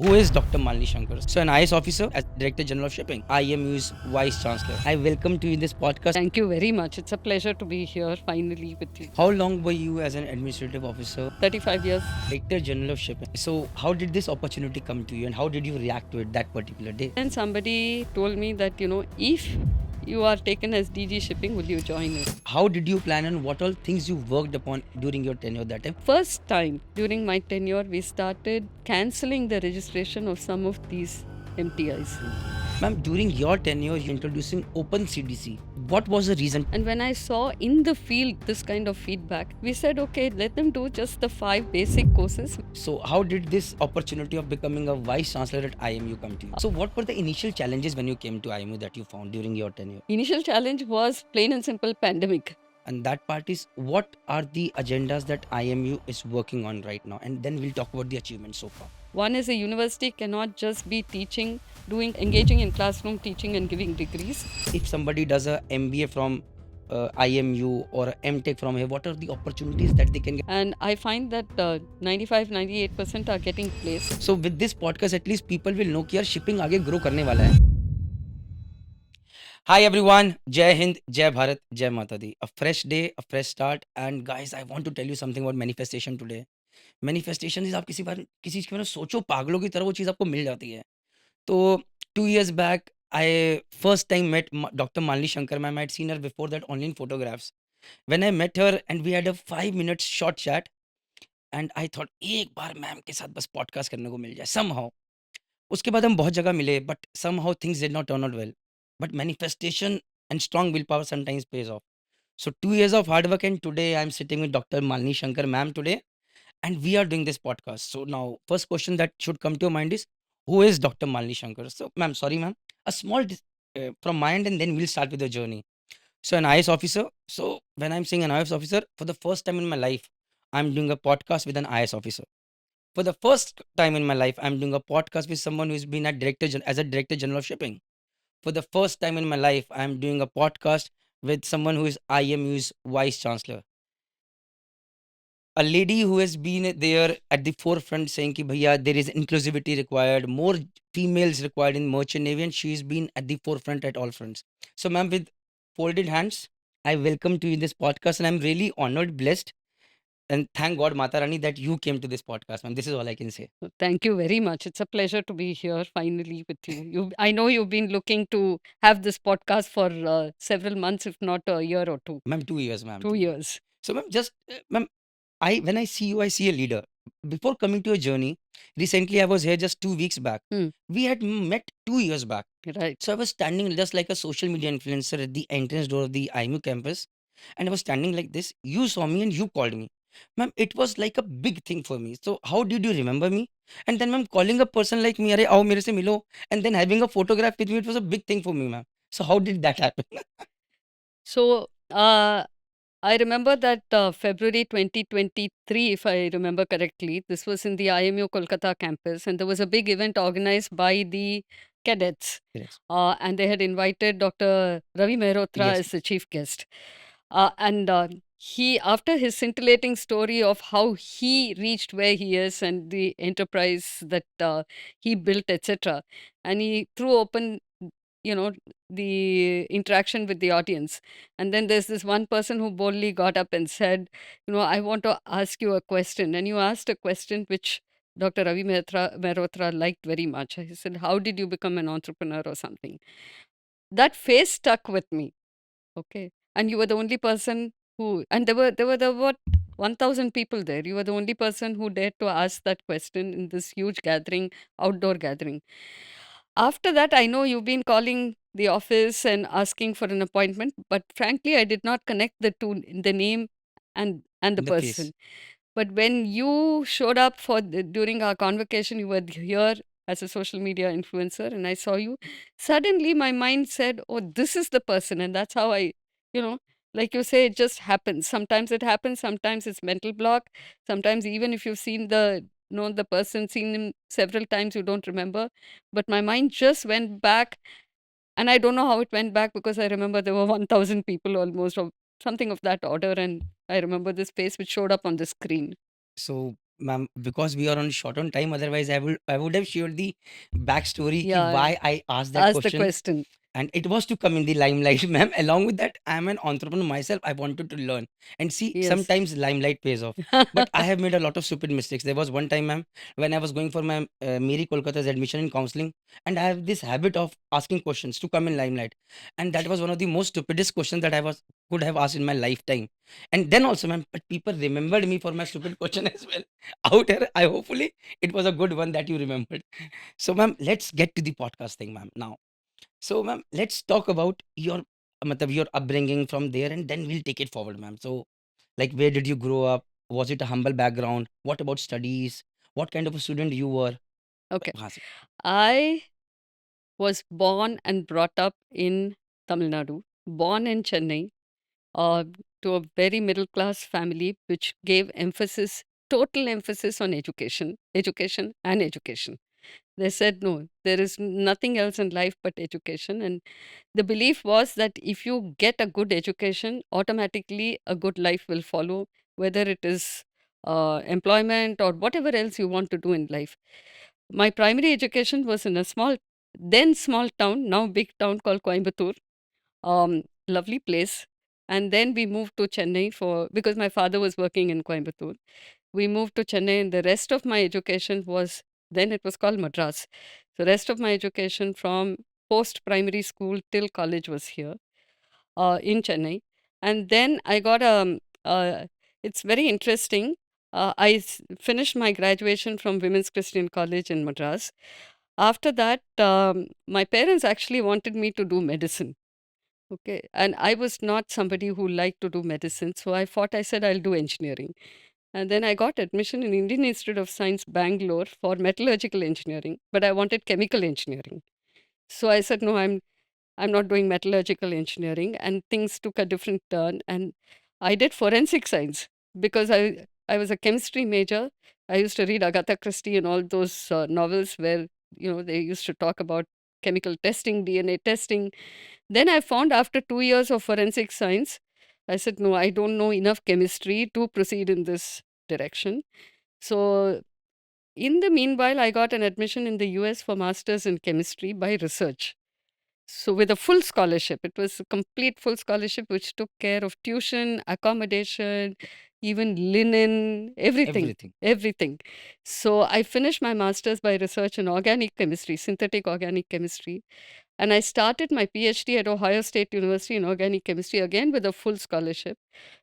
Who is Dr. Malini Shankar? So, an IS officer as Director General of Shipping, IMU's Vice Chancellor. I welcome to you in this podcast. Thank you very much. It's a pleasure to be here finally with you. How long were you as an administrative officer? 35 years. Director General of Shipping. So, how did this opportunity come to you and how did you react to it that particular day? And somebody told me that, if you are taken as DG shipping, will you join it? How did you plan and what all things you worked upon during your tenure that time? First time during my tenure, we started cancelling the registration of some of these MTIs. Ma'am, during your tenure, you introducing Open CDC. What was the reason? And when I saw in the field this kind of feedback, we said, okay, let them do just the 5 basic courses. So, how did this opportunity of becoming a vice chancellor at IMU come to you? So, what were the initial challenges when you came to IMU that you found during your tenure? Initial challenge was plain and simple pandemic. And that part is what are the agendas that IMU is working on right now? And then we'll talk about the achievements so far. One is a university cannot just be teaching, engaging in classroom teaching and giving degrees. If somebody does a MBA from IMU or a MTech from here, what are the opportunities that they can get? And I find that 95-98% are getting placed. So with this podcast, at least people will know कि यार shipping आगे grow करने वाला है. Hi everyone, Jai Hind, Jai Bharat, Jai Mata Di. A fresh day, a fresh start, and guys, I want to tell you something about manifestation today. Manifestation is आप किसी बार किसी चीज़ के बारे में सोचो पागलों की तरह वो चीज़ आपको मिल जाती है. तो 2 years back, I first time met Dr. Malini Shankar ma'am. I had seen her before that only in photographs. When I met her and we had a 5 minutes short chat, and I thought एक बार ma'am के साथ बस podcast करने को मिल जाए somehow. उसके बाद हम बहुत जगह मिले, but somehow things did not turn out well. But manifestation and strong willpower sometimes pays off. So 2 years of hard work, and today I'm sitting with Dr. Malini Shankar ma'am today, and we are doing this podcast. So now, first question that should come to your mind is, who is Dr. Malini Shankar? So, ma'am, sorry, ma'am, a small from my end, and then we'll start with the journey. So, an IS officer. So, when I'm saying an IS officer, for the first time in my life, I'm doing a podcast with an IS officer. For the first time in my life, I'm doing a podcast with someone who's been as a director general of shipping. For the first time in my life, I'm doing a podcast with someone who is IMU's vice chancellor. A lady who has been there at the forefront saying ki bhaiya there is inclusivity required, more females required in merchant navy, and she's been at the forefront at all fronts. So ma'am, with folded hands, I welcome to you in this podcast, and I'm really honored, blessed, and thank God Mata Rani that you came to this podcast, ma'am. This is all I can say. So thank you very much. It's a pleasure to be here finally with you. I know you've been looking to have this podcast for several months, if not a year or two. Ma'am, 2 years, ma'am. 2 years. So ma'am, just ma'am, when I see you, I see a leader. Before coming to a journey, recently I was here just 2 weeks back. Hmm. We had met 2 years back. Right. So I was standing just like a social media influencer at the entrance door of the IMU campus, and I was standing like this. You saw me and you called me. Ma'am, it was like a big thing for me. So how did you remember me? And then ma'am, calling a person like me, अरे आओ मेरे से मिलो, and then having a photograph with me, it was a big thing for me, ma'am. So how did that happen? So I remember that February 2023, if I remember correctly, this was in the IMU Kolkata campus, and there was a big event organized by the cadets. Yes. And they had invited Dr. Ravi Mehrotra Yes. as the chief guest. And he, after his scintillating story of how he reached where he is and the enterprise that he built, etc., and he threw open, you know, the interaction with the audience. And then there's this one person who boldly got up and said, I want to ask you a question. And you asked a question which Dr. Ravi Mehrotra liked very much. He said, how did you become an entrepreneur or something? That face stuck with me. Okay. And you were the only person who, and there were what, 1,000 people there. You were the only person who dared to ask that question in this huge gathering, outdoor gathering. After that, I know you've been calling the office and asking for an appointment, but frankly, I did not connect the two, the name and the The face. person. But when you showed up during our convocation, you were here as a social media influencer, and I saw you. Suddenly, my mind said, "Oh, this is the person," and that's how you know, like you say, it just happens. Sometimes it happens. Sometimes it's mental block. Sometimes even if you've seen the person, seen him several times, you don't remember. But my mind just went back, and I don't know how it went back because I remember there were 1,000 people almost, or something of that order, and I remember this face which showed up on the screen. So ma'am, because we are on short on time, otherwise I would have shared the backstory ki Yeah, why I asked that ask the question. question. And it was to come in the limelight, ma'am. Along with that, I'm an entrepreneur myself. I wanted to learn and see, Yes. sometimes limelight pays off, but I have made a lot of stupid mistakes. There was one time, ma'am, when I was going for my Miri Kolkata's admission in counseling, and I have this habit of asking questions to come in limelight, and that was one of the most stupidest questions that I was could have asked in my lifetime. And then also, ma'am, but people remembered me for my stupid question as well. Out here, I hopefully it was a good one that you remembered. So, ma'am, let's get to the podcast thing, ma'am. Now, so, ma'am, let's talk about your upbringing from there, and then we'll take it forward, ma'am. So, like, where did you grow up? Was it a humble background? What about studies? What kind of a student you were? Okay. हाँ sir. I was born and brought up in Tamil Nadu, born in Chennai, uh, to a very middle class family, which gave emphasis, total emphasis on education, education, and education. They said, no, there is nothing else in life but education. And the belief was that if you get a good education, automatically a good life will follow, whether it is employment or whatever else you want to do in life. My primary education was in a then small town, now big town called Coimbatore. Lovely place. And then we moved to Chennai because my father was working in Coimbatore. We moved to Chennai, and the rest of my education was then it was called Madras. The rest of my education from post primary school till college was here in Chennai. And then I got it's very interesting. Finished my graduation from Women's Christian College in Madras. After that, my parents actually wanted me to do medicine. Okay. And I was not somebody who liked to do medicine. So I said, I'll do engineering. And then I got admission in Indian Institute of Science, Bangalore for metallurgical engineering, but I wanted chemical engineering. So I said, no, I'm not doing metallurgical engineering. And things took a different turn. And I did forensic science because I was a chemistry major. I used to read Agatha Christie and all those novels where, they used to talk about chemical testing, DNA testing. Then I found after 2 years of forensic science, I said, no, I don't know enough chemistry to proceed in this direction. So, in the meanwhile, I got an admission in the US for master's in chemistry by research. So, with a full scholarship, it was a complete full scholarship which took care of tuition, accommodation, even linen, everything. Everything. Everything. So, I finished my master's by research in organic chemistry, synthetic organic chemistry. And I started my PhD at Ohio State University in organic chemistry again with a full scholarship.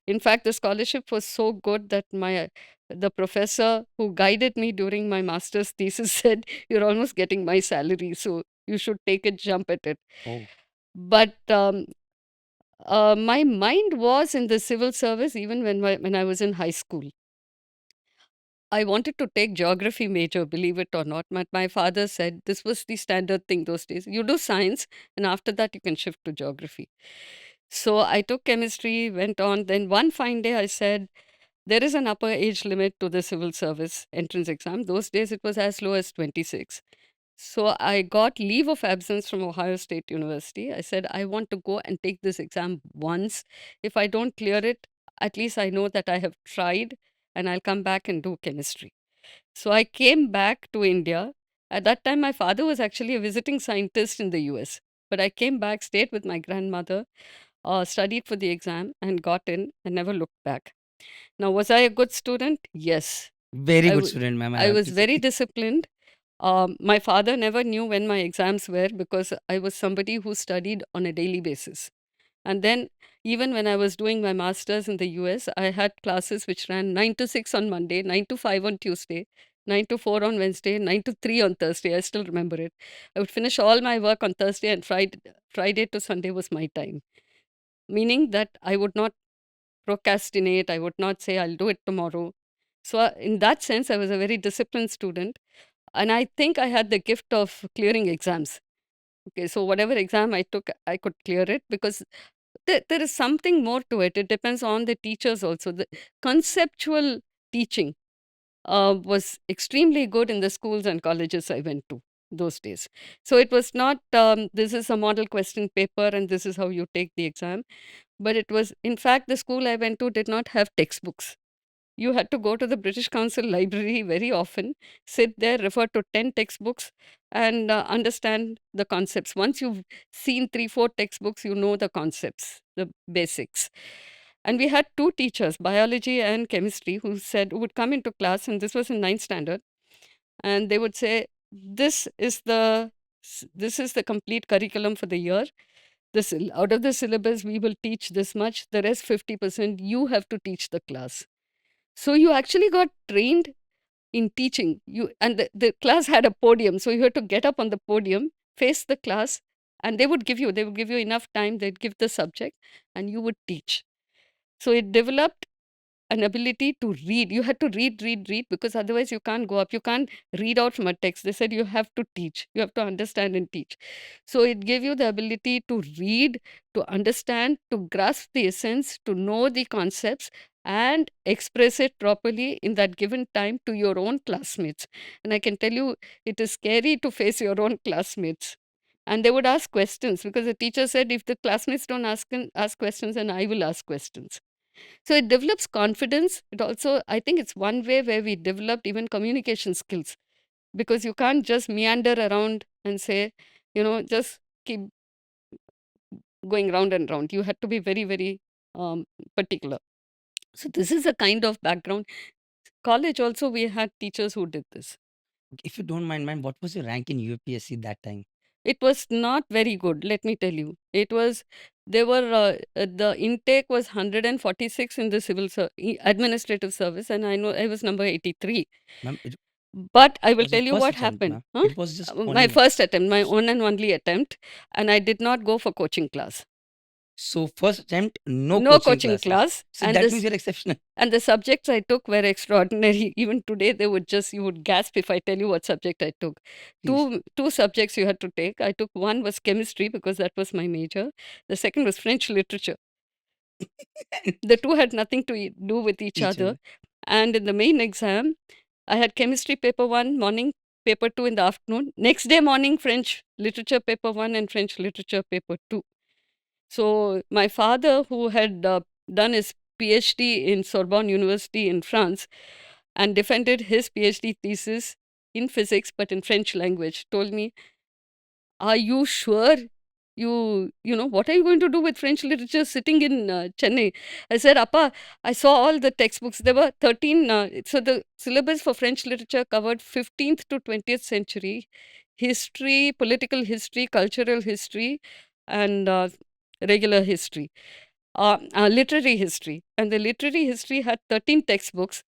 In fact, the scholarship was so good that the professor who guided me during my master's thesis said, "You're almost getting my salary, so you should take a jump at it." Oh, But my mind was in the civil service even when I was in high school. I wanted to take geography major, believe it or not. My father said this was the standard thing those days. You do science, and after that, you can shift to geography. So I took chemistry, went on. Then one fine day, I said, there is an upper age limit to the civil service entrance exam. Those days, it was as low as 26. So I got leave of absence from Ohio State University. I said, I want to go and take this exam once. If I don't clear it, at least I know that I have tried and I'll come back and do chemistry. So I came back to India. At that time, my father was actually a visiting scientist in the US. But I came back, stayed with my grandmother, studied for the exam, and got in and never looked back. Now, was I a good student? Yes. very I, good w- student, ma'am. I I have was to say. very disciplined. My father never knew when my exams were because I was somebody who studied on a daily basis. And then, even when I was doing my master's in the US, I had classes which ran 9 to 6 on Monday, 9 to 5 on Tuesday, 9 to 4 on Wednesday, 9 to 3 on Thursday. I still remember it. I would finish all my work on Thursday, and Friday to Sunday was my time, meaning that I would not procrastinate. I would not say, I'll do it tomorrow. So, in that sense, I was a very disciplined student. And I think I had the gift of clearing exams. Okay, so whatever exam I took, I could clear it because there is something more to it. It depends on the teachers also. The conceptual teaching was extremely good in the schools and colleges I went to those days. So it was not, this is a model question paper and this is how you take the exam. But it was, in fact, the school I went to did not have textbooks. You had to go to the British Council library very often, sit there, refer to 10 textbooks, and understand the concepts. Once you've seen 3, 4 textbooks, you know the concepts, the basics. And we had two teachers, biology and chemistry, who would come into class, and this was in ninth standard, and they would say, this is the complete curriculum for the year. Out of the syllabus, we will teach this much. The rest 50%, you have to teach the class. So you actually got trained in teaching. The class had a podium, so you had to get up on the podium, face the class, and they would give you enough time. They'd give the subject, and you would teach. So it developed an ability to read. You had to read, read, read, because otherwise you can't go up. You can't read out from a text. They said you have to teach. You have to understand and teach. So it gave you the ability to read, to understand, to grasp the essence, to know the concepts, and express it properly in that given time to your own classmates. And I can tell you, it is scary to face your own classmates. And they would ask questions, because the teacher said, if the classmates don't ask questions, then I will ask questions. So it develops confidence. It also, I think it's one way where we developed even communication skills, because you can't just meander around and say, just keep going round and round. You had to be very, very particular. So this is a kind of background. College also, we had teachers who did this. If you don't mind, man, what was your rank in UPSC that time? It was not very good, let me tell you. The intake was 146 in the administrative service, and I know I was number 83. Ma'am, it But I will was your tell you first what attempt, happened. ma'am. It was just My only. first attempt, my own and only attempt, and I did not go for coaching class. So first attempt, no No coaching coaching classes. class, So that means you're exceptional. and the subjects I took were extraordinary. Even today, you would gasp if I tell you what subject I took. Please. Two subjects you had to take. I took one was chemistry, because that was my major. The second was French literature. The two had nothing to do with each Each other. other. And in the main exam, I had chemistry paper 1 morning, paper 2 in the afternoon. Next day morning, French literature paper 1 and French literature paper 2. So my father, who had done his PhD in Sorbonne University in France and defended his PhD thesis in physics but in French language, told me, "Are you sure? What are you going to do with French literature sitting in Chennai?" I said, "Appa, I saw all the textbooks. There were 13. So the syllabus for French literature covered 15th to 20th century history, political history, cultural history, and regular history, literary history. And the literary history had 13 textbooks.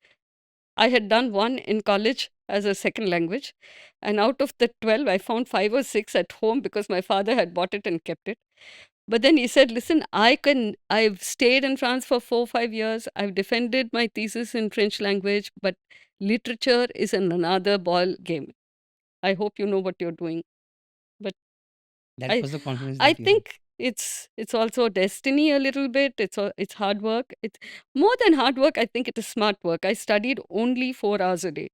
I had done one in college as a second language. And out of the 12, I found 5 or 6 at home, because my father had bought it and kept it. But then he said, listen, I've stayed in France for 4 or 5 years. I've defended my thesis in French language, but literature is another ball game. I hope you know what you're doing." But That I, was the confidence I that you had. think it's also destiny a little bit. It's hard work. It's more than hard work. I think it is smart work. I studied only 4 hours a day.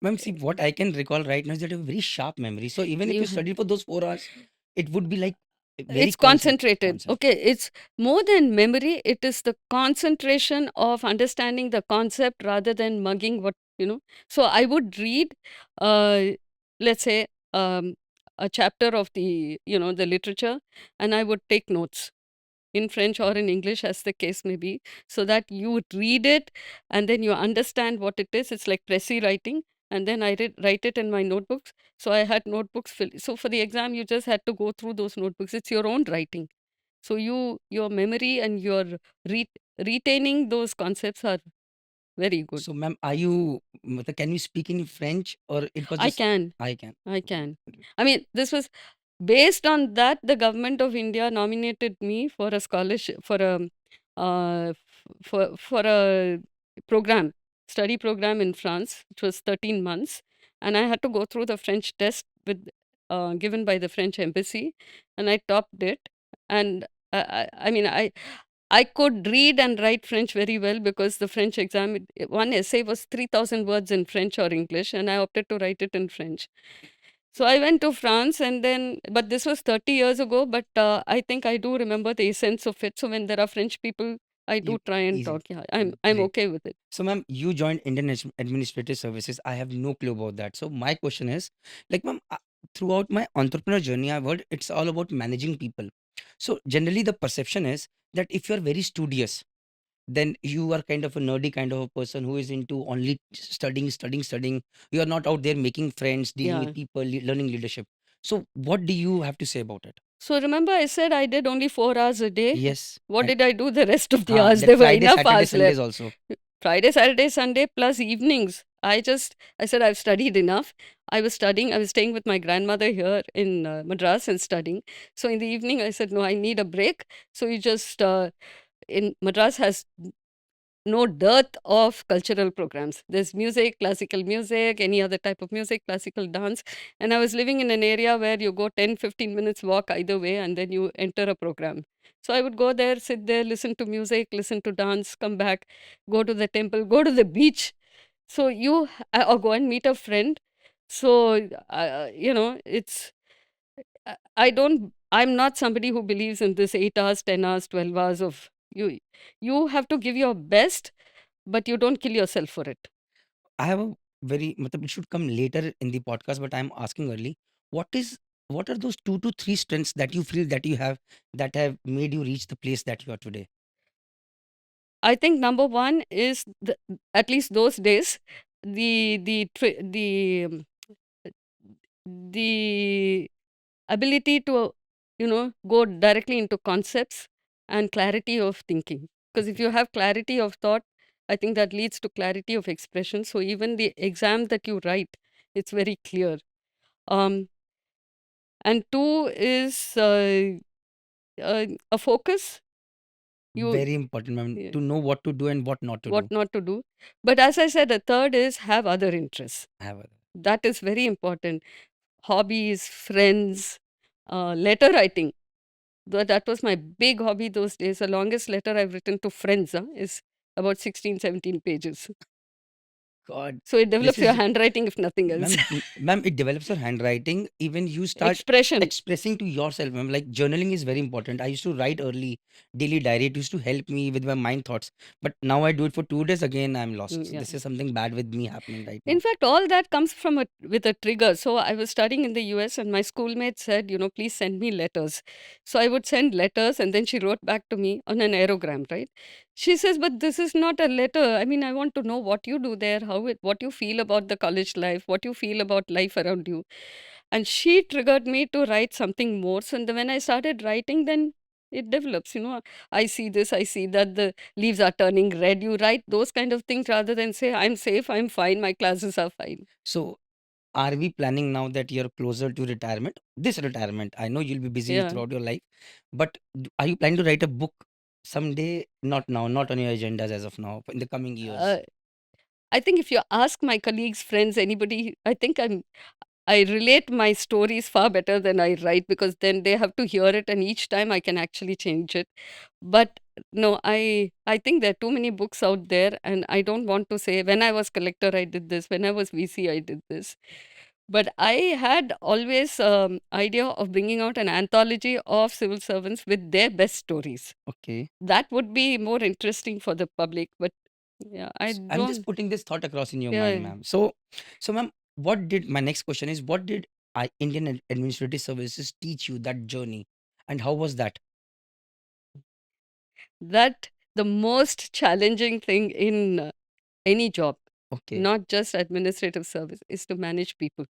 Ma'am, see, what I can recall right now is that you have a very sharp memory. So even if You you have study for those 4 hours, it would be like very It's concentrated. concentrated. Okay, it's more than memory. It is the concentration of understanding the concept rather than mugging So I would read, uh, let's say, a chapter of the literature, and I would take notes in French or in English, as the case may be, so that you would read it and then you understand what it is. It's like Pressy writing. And then write it in my notebooks. So I had notebooks filled. So for the exam, you just had to go through those notebooks. It's your own writing. So your memory and your retaining those concepts are very good. So, ma'am, can you speak in French or it was I just can. I can? I can. I mean, this was based on that. The government of India nominated me for a scholarship, for a program, study program in France, which was 13 months, and I had to go through the French test given by the French embassy, and I topped it. And I mean, I could read and write French very well, because the French exam, one essay was 3,000 words in French or English, and I opted to write it in French. So I went to France, but this was 30 years ago, but I think I do remember the essence of it. So when there are French people I do You try and easy. talk. Yeah, I'm Great. okay with it. So, ma'am, you joined Indian Administrative Services. I have no clue about that. So, my question is, like, ma'am, throughout my entrepreneur journey, I've heard it's all about managing people. So, generally, the perception is that if you're very studious, then you are kind of a nerdy kind of a person who is into only studying. You are not out there making friends, dealing with Yeah. people, learning leadership. So, what do you have to say about it? So remember I said I did only 4 hours a day? Yes, What and did I do the rest of the hours? that There were Friday, enough Saturday, hours Sundays left. also. Friday, Saturday, Sunday plus evenings. I said I've studied enough. I was studying. I was staying with my grandmother here in Madras and studying. So in the evening, I said, no, I need a break. So you just, in Madras has no dearth of cultural programs. There's music, classical music, any other type of music, classical dance. And I was living in an area where you go 10, 15 minutes walk either way and then you enter a program. So I would go there, sit there, listen to music, listen to dance, come back, go to the temple, go to the beach. So or go and meet a friend. So, it's I'm not somebody who believes in this 8 hours, 10 hours, 12 hours of you. You have to give your best, but you don't kill yourself for it. I have a very, matlab, it should come later in the podcast, but I'm asking early. What is, what are those 2 to 3 strengths that you feel that you have that have made you reach the place that you are today? I think number one is at least those days, the tri- the ability to go directly into concepts and clarity of thinking. Because if Okay. you have clarity of thought, I think that leads to clarity of expression. So even the exam that you write, it's very clear. um, and two is a focus. You Very important, ma'am, Yeah, to know what to do and what not to what do. not to do. But as I said, the third is have other interests. I have a, That is very important. Hobbies, friends, letter writing. That was my big hobby those days. The longest letter I've written to friends is about 16, 17 pages. God, So it this develops your is, handwriting, if nothing else. ma'am, it develops your handwriting. Even you start Expression. expressing to yourself, ma'am. Like journaling is very important. I used to write early, daily diary. It used to help me with my mind thoughts. But now I do it for 2 days again. I'm lost. So Yeah. this is something bad with me happening right In now. fact, all that comes from with a trigger. So I was studying in the US, and my schoolmate said, please send me letters. So I would send letters, and then she wrote back to me on an aerogram, right? She says, but this is not a letter. I mean, I want to know what you do there, what you feel about the college life, what you feel about life around you. And she triggered me to write something more. So when I started writing, then it develops. I see this, I see that, the leaves are turning red. You write those kind of things rather than say, I'm safe, I'm fine, my classes are fine. So are we planning now that you're closer to retirement? This retirement, I know you'll be busy Yeah. throughout your life, but are you planning to write a book someday? Not now, not on your agendas as of now, in the coming years. Uh, I think if you ask my colleagues, friends, anybody, I relate my stories far better than I write, because then they have to hear it and each time I can actually change it. But no, I think there are too many books out there, and I don't want to say when I was collector I did this, when I was VC I did this. But I had always idea of bringing out an anthology of civil servants with their best stories. Okay. That would be more interesting for the public. But yeah, I I'm just don't. putting this thought across in your mind, Yeah, ma'am. So, ma'am, what did my next question is, what did Indian Administrative Services teach you that journey, and how was that? that the most challenging thing in any job, Okay, not just administrative service, is to manage people.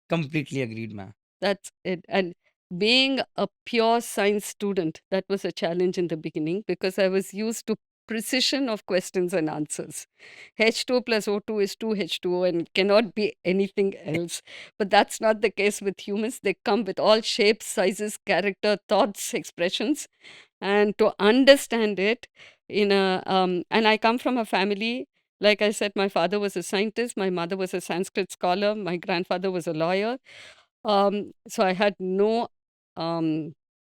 completely agreed, ma'am. That's it. And being a pure science student, that was a challenge in the beginning because I was used to precision of questions and answers. H2 plus O2 is 2H2O and cannot be anything else. But that's not the case with humans. They come with all shapes, sizes, character, thoughts, expressions. And to understand it and I come from a family, like I said, my father was a scientist, my mother was a Sanskrit scholar, my grandfather was a lawyer. So I had no um,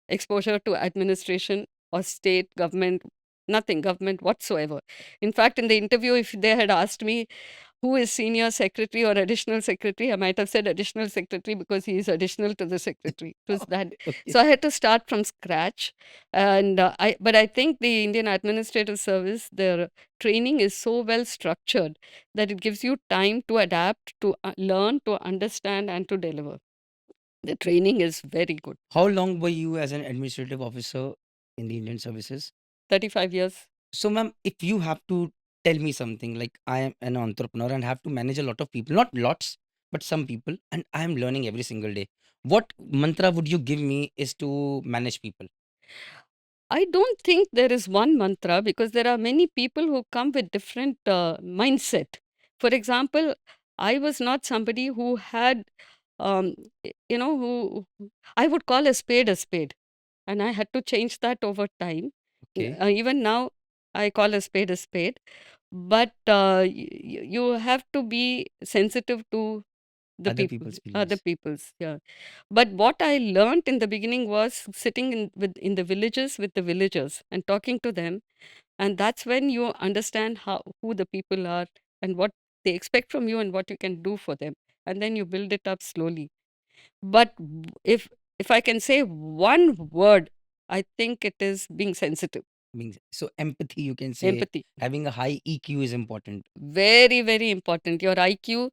exposure to administration or state government, nothing government whatsoever. In fact, in the interview, if they had asked me, who is senior secretary or additional secretary. I might have said additional secretary because he is additional to the secretary. It was that. Okay. So I had to start from scratch. And but I think the Indian Administrative Service, their training is so well structured that it gives you time to adapt, to learn, to understand, and to deliver. The training is very good. How long were you as an administrative officer in the Indian services? 35 years. So, ma'am, if you have to tell me something, like I am an entrepreneur and have to manage a lot of people, not lots, but some people, and I am learning every single day. What mantra would you give me is to manage people? I don't think there is one mantra because there are many people who come with different mindset. For example, I was not somebody who had, um, I would call a spade, and I had to change that over time. Okay. Even now, I call a spade a spade. But you have to be sensitive to the Other people, people's other feelings. people's, yeah. But what I learned in the beginning was sitting in the villages with the villagers and talking to them, and that's when you understand how who the people are and what they expect from you and what you can do for them, and then you build it up slowly. But if I can say one word, I think it is being sensitive, Means so empathy, you can say, empathy. having a high EQ is important. Very, very important. Your IQ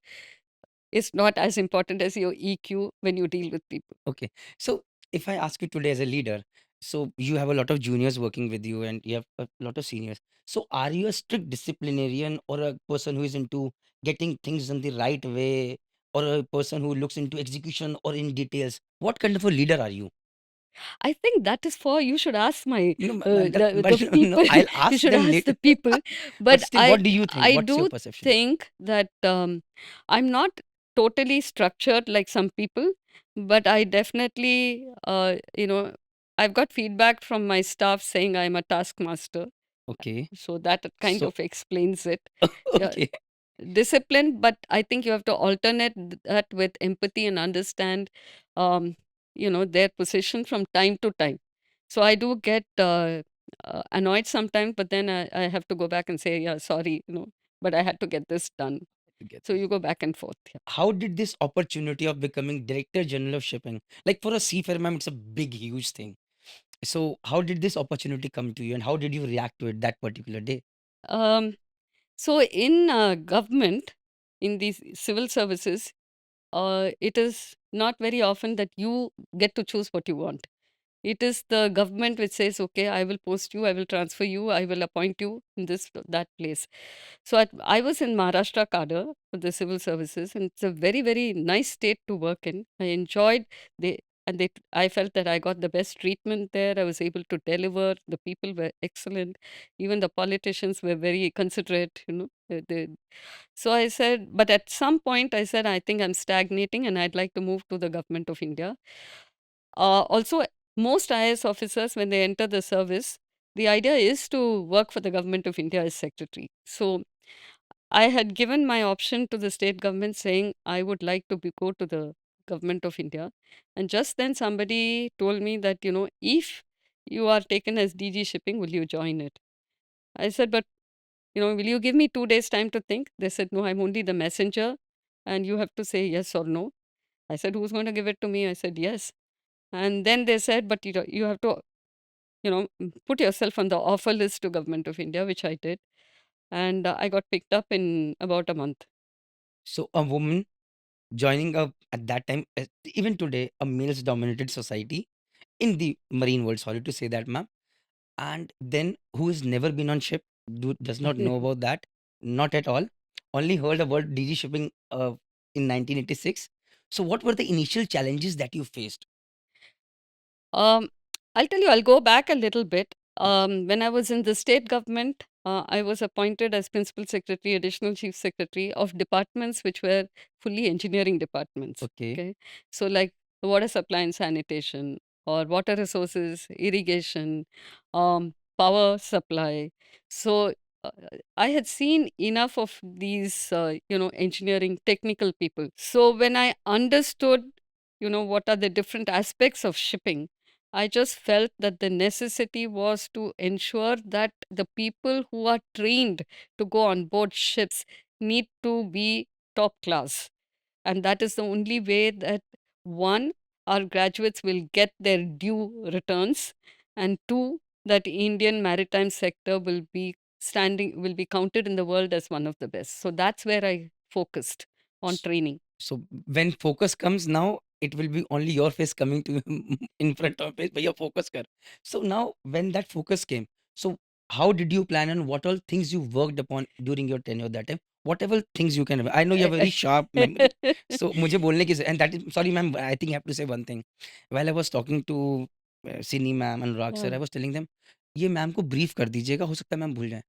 is not as important as your EQ when you deal with people. Okay. So if I ask you today as a leader, so you have a lot of juniors working with you and you have a lot of seniors. So are you a strict disciplinarian or a person who is into getting things in the right way or a person who looks into execution or in details? What kind of a leader are you? I think that is for you should ask my No, that, but the no, people. I'll You ask should them ask later. the people. But But still, what do you think? I What's your do perception? think that I'm not totally structured like some people, but I definitely I've got feedback from my staff saying I'm a taskmaster, Okay. so that kind So, of explains it. Yeah, okay. discipline, but I think you have to alternate that with empathy and understand, um, their position from time to time. So I do get annoyed sometimes, but then I have to go back and say, yeah, sorry, but I had to get this done. To get So this. you go back and forth. Yeah. How did this opportunity of becoming director general of shipping, like for a seafarer, ma'am, it's a big, huge thing. So, how did this opportunity come to you, and how did you react to it that particular day? Um, so in government, in these civil services, it is not very often that you get to choose what you want. It is the government which says, okay, I will post you, I will transfer you, I will appoint you in this, that place. So I was in Maharashtra cadre for the civil services, and it's a very, very nice state to work in. I enjoyed the and they I felt that I got the best treatment there. I was able to deliver. The people were excellent. Even the politicians were very considerate. So I said, but at some point I said, I think I'm stagnating and I'd like to move to the government of India. Also, most IAS officers, when they enter the service, the idea is to work for the government of India as secretary. So I had given my option to the state government saying I would like to go to the government of India. And just then somebody told me that, if you are taken as DG shipping, will you join it? I said, but, will you give me 2 days time to think? They said, no, I'm only the messenger and you have to say yes or no. I said, who's going to give it to me? I said, yes. And then they said, but you have to, put yourself on the offer list to Government of India, which I did. And I got picked up in about a month. So, a woman joining up at that time, even today, a males dominated society in the marine world, sorry to say that, ma'am, and then who has never been on ship, does not know about that, not at all, only heard about DG shipping in 1986. So, what were the initial challenges that you faced? Um, I'll tell you, I'll go back a little bit. Okay. When I was in the state government, I was appointed as principal secretary, additional chief secretary of departments which were fully engineering departments. Okay. Okay. So, like water supply and sanitation, or water resources, irrigation, power supply. So, uh, I had seen enough of these, engineering technical people. So, when I understood, what are the different aspects of shipping, I just felt that the necessity was to ensure that the people who are trained to go on board ships need to be top class. And that is the only way that, one, our graduates will get their due returns, and two, that Indian maritime sector will be counted in the world as one of the best. So that's where I focused on S- training. So when focus comes now, it will be only your face coming to in front of it, but your focus kar. So now when that focus came, so how did you plan and what all things you worked upon during your tenure that time? Whatever things you can. I know you have very sharp memory. So मुझे बोलने की and that is sorry ma'am. I think I have to say one thing. While I was talking to Sini ma'am and Rag sir, I Oh. was telling them ये ma'am को brief कर दीजिएगा हो सकता है मैम भूल जाए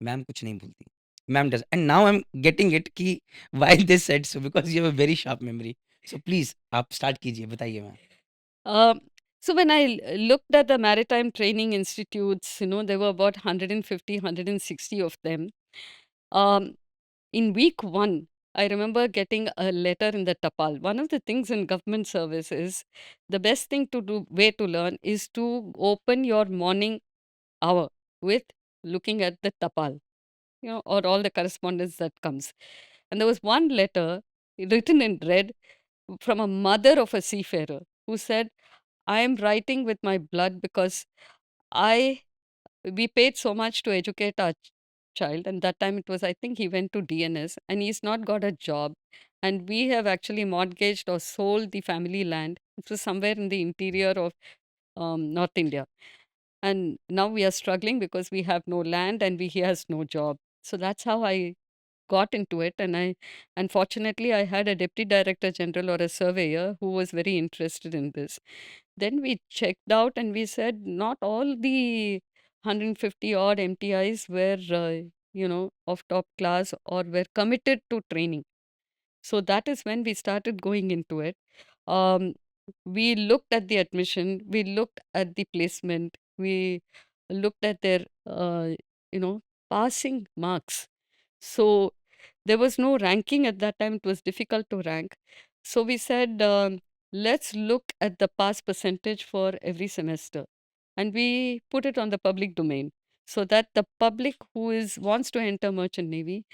ma'am कुछ नहीं भूलती ma'am does and now I am getting it कि why they said so because you have a very sharp memory so please आप स्टार्ट कीजिए बताइए ma'am Um, so when I looked at the maritime training institutes, there were about 150, 160 of them. Um, in week one, I remember getting a letter in the tapal. One of the things in government service is the best thing to do, way to learn, is to open your morning hour with looking at the tapal, or all the correspondence that comes. And there was one letter written in red from a mother of a seafarer who said, I am writing with my blood because I we paid so much to educate our child, and that time it was, I think he went to DNS, and he's not got a job, and we have actually mortgaged or sold the family land. It was somewhere in the interior of North India, and now we are struggling because we have no land and he has no job. So that's how I got into it. And I unfortunately I had a deputy director general or a surveyor who was very interested in this. Then we checked out and we said not all the 150 odd MTIs were of top class or were committed to training. So that is when we started going into it. Um, we looked at the admission, we looked at the placement, we looked at their you know passing marks. So there was no ranking at that time, it was difficult to rank. So we said, let's look at the pass percentage for every semester. And we put it on the public domain so that the public who wants to enter Merchant Navy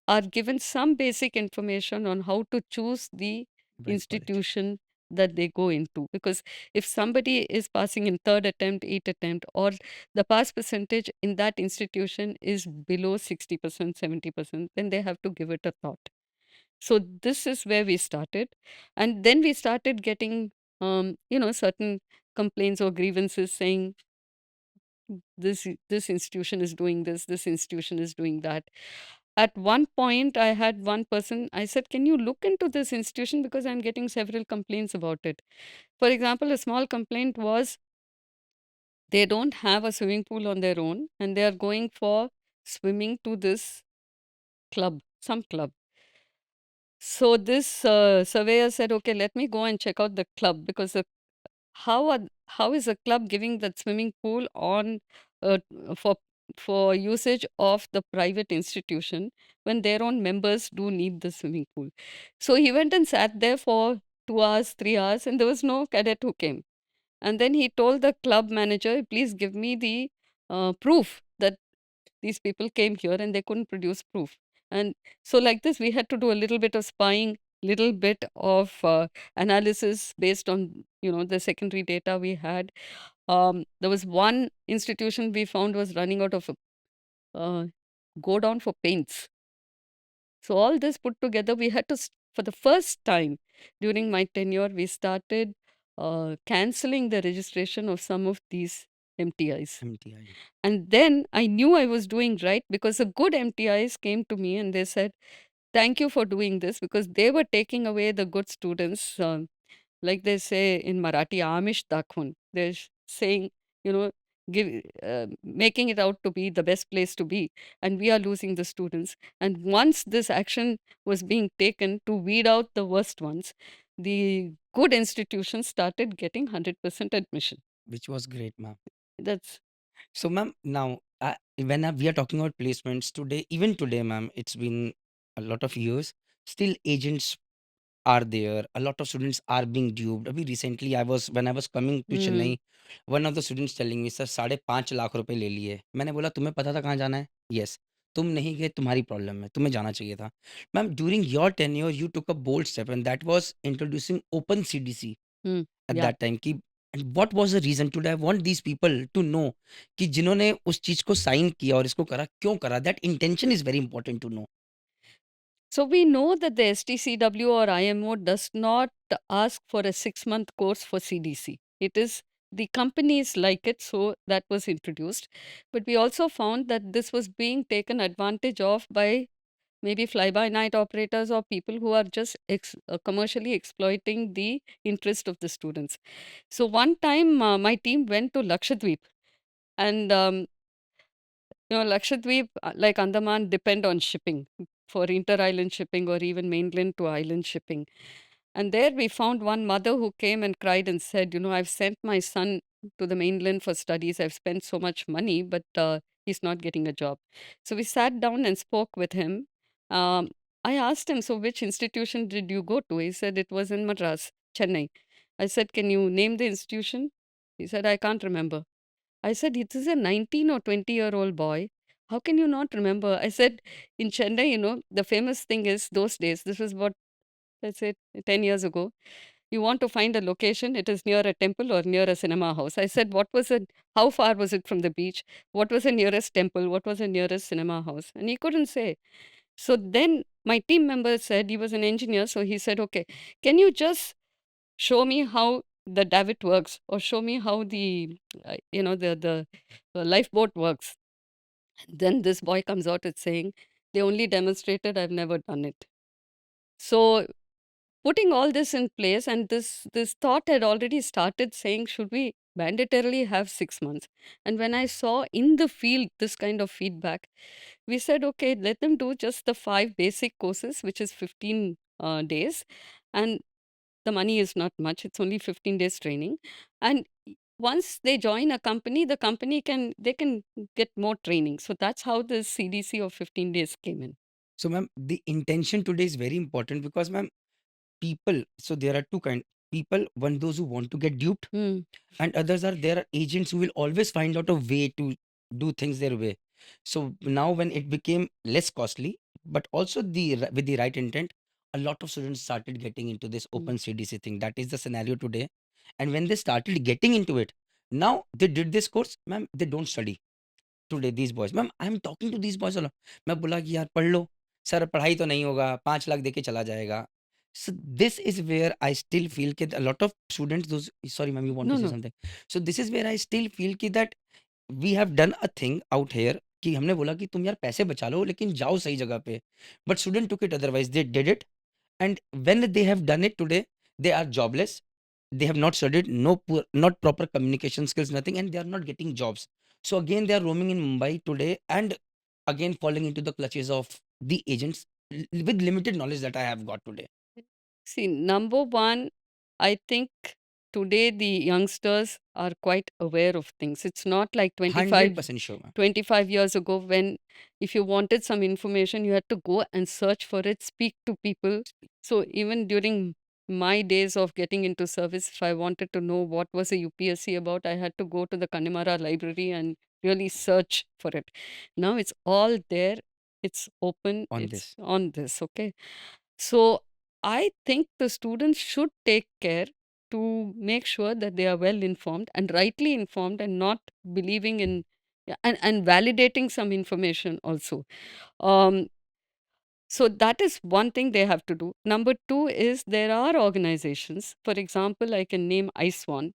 are given some basic information on how to choose the right college institution that they go into. Because if somebody is passing in third attempt, eighth attempt, or the pass percentage in that institution is below 60%, 70%, then they have to give it a thought. So this is where we started. And then we started getting, certain complaints or grievances saying, this institution is doing this institution is doing that. At one point I had one person, I said, can you look into this institution because I'm getting several complaints about it. For example, a small complaint was they don't have a swimming pool on their own and they are going for swimming to this club, some club. So this surveyor said, okay, let me go and check out the club because how is a club giving that swimming pool on uh, for usage of the private institution when their own members do need the swimming pool? So he went and sat there for 2 hours, 3 hours, and there was no cadet who came. And then he told the club manager, please give me the proof that these people came here, and they couldn't produce proof. And so like this we had to do a little bit of spying, little bit of analysis based on the secondary data we had. There was one institution we found was running out of uh, go down for paints. So all this put together, we had to, for the first time during my tenure, we started canceling the registration of some of these MTIs. MTI And then I knew I was doing right because the good MTIs came to me and they said, thank you for doing this, because they were taking away the good students. Like they say in Marathi, Amish dakhun. They're saying, you know, making it out to be the best place to be. And we are losing the students. And once this action was being taken to weed out the worst ones, the good institutions started getting 100% admission. which was great ma'am That's so ma'am now we are talking about placements today even today ma'am it's been a lot of years still agents are there. A lot of students are being duped. Abhi recently, when I was coming to mm, Chennai, one of the students telling me, "Sir, 5.5 lakh रुपए ले लिए." मैंने बोला, "तुम्हें पता था कहाँ जाना है?" "Yes." तुम नहीं गए, तुम्हारी प्रॉब्लम है, तुम्हें जाना चाहिए था। Ma'am, during your tenure you took a bold step and that was introducing open CDC at Yeah. That time कि what was the reason? Today I want these people to know कि जिन्होंने उस चीज़ को साइन किया और इसको करा, क्यों करा? That intention is very important to know. So we know that the STCW or IMO does not ask for a 6-month course for CDC. It is the companies like it, so that was introduced. But we also found that this was being taken advantage of by maybe fly by night operators or people who are just commercially exploiting the interest of the students. So one time my team went to Lakshadweep, and Lakshadweep, like Andaman, depend on shipping for inter-island shipping or even mainland to island shipping. And there we found one mother who came and cried and said, I've sent my son to the mainland for studies. I've spent so much money, but he's not getting a job. So we sat down and spoke with him. Um, I asked him, so which institution did you go to? He said it was in Madras, Chennai. I said, can you name the institution? He said, I can't remember. I said, it is a 19 or 20-year-old boy. How can you not remember? I said, in Chennai, the famous thing is those days, this was what, let's say, 10 years ago. You want to find a location, it is near a temple or near a cinema house. I said, what was it? How far was it from the beach? What was the nearest temple? What was the nearest cinema house? And he couldn't say. So then my team member said, he was an engineer. So he said, okay, can you just show me how the davit works, or show me how the lifeboat works. Then this boy comes out with saying, they only demonstrated, I've never done it. So putting all this in place, and this thought had already started saying, should we mandatorily have 6 months? And when I saw in the field this kind of feedback, we said, okay, let them do just the 5 basic courses, which is 15 days. And the money is not much, it's only 15 days training. And once they join a company, the company can get more training. So that's how the CDC of 15 days came in. So ma'am, the intention today is very important because ma'am, people, so there are two kind people, one those who want to get duped, Hmm. and others are there are agents who will always find out a way to do things their way. So now when it became less costly, but also with the right intent, a lot of students started getting into this Hmm. open CDC thing. That is the scenario today. And when they started getting into it, now they did this course, ma'am, they don't study today these boys ma'am I am talking to these boys a lot. मैं बोला कि यार पढ़ लो, sir पढ़ाई तो नहीं होगा, 5 लाख देके चला जाएगा। So this is where I still feel कि a lot of students those sorry ma'am you want to No, say no. Something. So this is where I still feel कि that we have done a thing out here कि हमने बोला कि तुम यार पैसे बचा लो लेकिन जाओ सही जगह पे। बट स्टूडेंट टूक it otherwise, they did it and when they have done it today, they are jobless. They have not studied, not proper communication skills, nothing, and they are not getting jobs. So again, they are roaming in Mumbai today, and again falling into the clutches of the agents with limited knowledge that I have got today. See, number one, I think today the youngsters are quite aware of things. It's not like 100% sure, ma'am. 25 years ago when if you wanted some information, you had to go and search for it, speak to people. So even during my days of getting into service, if I wanted to know what was a UPSC about, I had to go to the Kanimara library and really search for it. Now it's all there. It's open. On It's this. on this. Okay. So I think the students should take care to make sure that they are well informed and rightly informed, and not believing in, yeah, and validating some information also. Um, so that is one thing they have to do. Number two is there are organizations, for example, I can name ISWAN.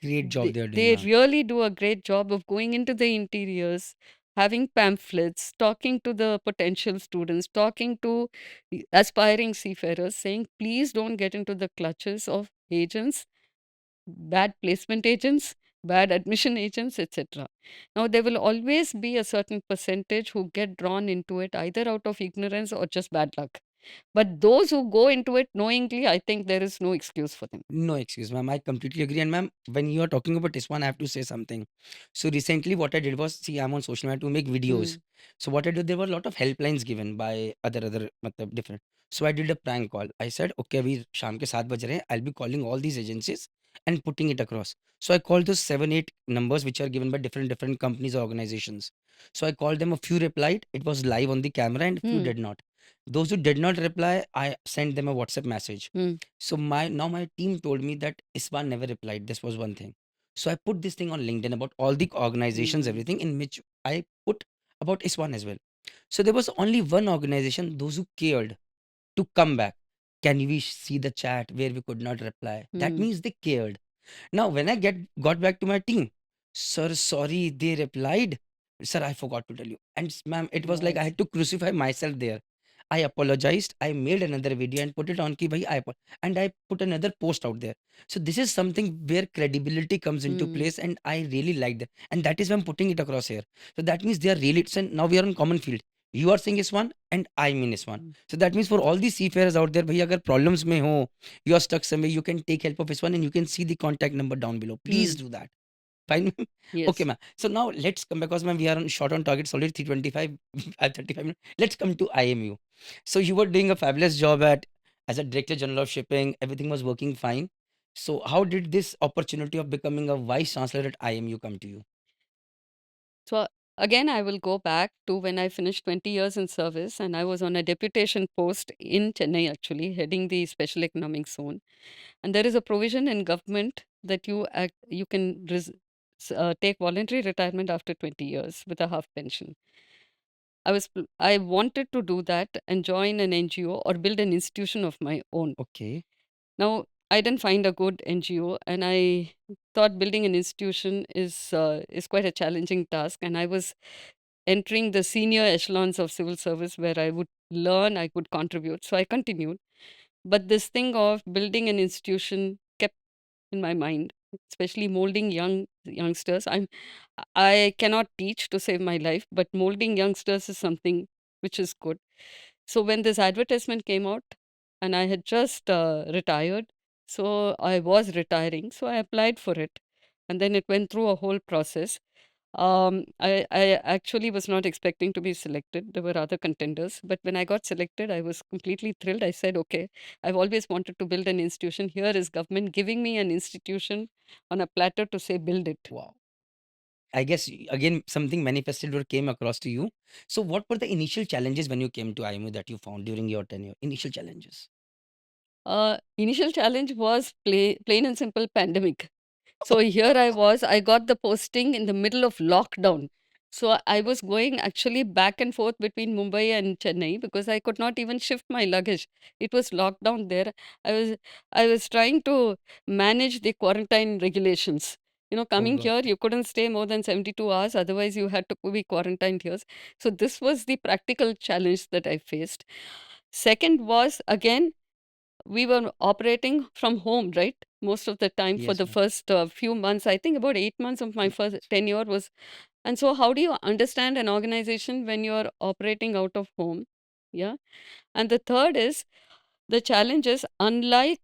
Great job They, they are doing, they ma'am. really do a great job of going into the interiors, having pamphlets, talking to the potential students, talking to the aspiring seafarers, saying, please don't get into the clutches of agents, bad placement agents, bad admission agents, etc. Now, there will always be a certain percentage who get drawn into it either out of ignorance or just bad luck. But those who go into it knowingly, I think there is no excuse for them. No excuse, ma'am. I completely agree. And ma'am, when you are talking about this one, I have to say something. So recently, what I did was, see, I'm on social media to make videos. Hmm. So what I did, there were a lot of helplines given by other different. So I did a prank call. I said, okay, अभी शाम के 7 बज रहे हैं. I'll be calling all these agencies and putting it across. So I called those 7, 8 numbers which are given by different companies or organizations. So I called them, a few replied, it was live on the camera, and few Hmm. did not. Those who did not reply, I sent them a WhatsApp message. Hmm. So my team told me that Iswan never replied. This was one thing. So I put this thing on LinkedIn about all the organizations, Hmm. everything, in which I put about Iswan as well. So there was only one organization, those who cared to come back. Can we see the chat where we could not reply? That Hmm. means they cared. Now, when I got back to my team, sir, sorry, they replied, sir, I forgot to tell you. And ma'am, it was like I Yes. had to crucify myself there. I apologized. I made another video and put it on ki bhai, and I put another post out there. So this is something where credibility comes into Hmm. place, and I really like that. And that is why I'm putting it across here. So that means they are really. So now we are on common field. You are saying is one, and I mean is one. Hmm. So that means for all these seafarers out there, bhai, agar problems mein ho, you are stuck somewhere, you can take help of this one, and you can see the contact number down below. Please Hmm. do that. Fine. Okay, Yes. ma'am. So now let's come, because ma'am, we are on short on target, solid 325 at 35 minutes. Let's come to IMU. So you were doing a fabulous job at as a director general of shipping. Everything was working fine. So how did this opportunity of becoming a vice chancellor at IMU come to you? So again, I will go back to when I finished 20 years in service, and I was on a deputation post in Chennai, actually, heading the special economic zone. And there is a provision in government that you can take voluntary retirement after 20 years with a half pension. I wanted to do that and join an NGO or build an institution of my own. Okay. Now, I didn't find a good NGO, and I thought building an institution is quite a challenging task. And I was entering the senior echelons of civil service where I would learn, I could contribute. So I continued. But this thing of building an institution kept in my mind, especially molding youngsters. I cannot teach to save my life, but molding youngsters is something which is good. So when this advertisement came out, and I had just retired, so I was retiring, so I applied for it, and then it went through a whole process. I actually was not expecting to be selected. There were other contenders, but when I got selected, I was completely thrilled. I said, "Okay, I've always wanted to build an institution. Here is government giving me an institution on a platter to say build it." Wow. I guess again something manifested or came across to you. So what were the initial challenges when you came to IMU that you found during your tenure? Initial challenges. Initial challenge was plain and simple pandemic. So here I was, I got the posting in the middle of lockdown. So I was going actually back and forth between Mumbai and Chennai because I could not even shift my luggage. It was locked down there. I was I was trying to manage the quarantine regulations. Oh Coming God. here, you couldn't stay more than 72 hours, otherwise you had to be quarantined here. So this was the practical challenge that I faced. Second was again, we were operating from home, right? Most of the time for Yes, the ma'am. first few months, I think about 8 months of my first tenure was. And so, how do you understand an organization when you're operating out of home? Yeah. And the third is the challenge is unlike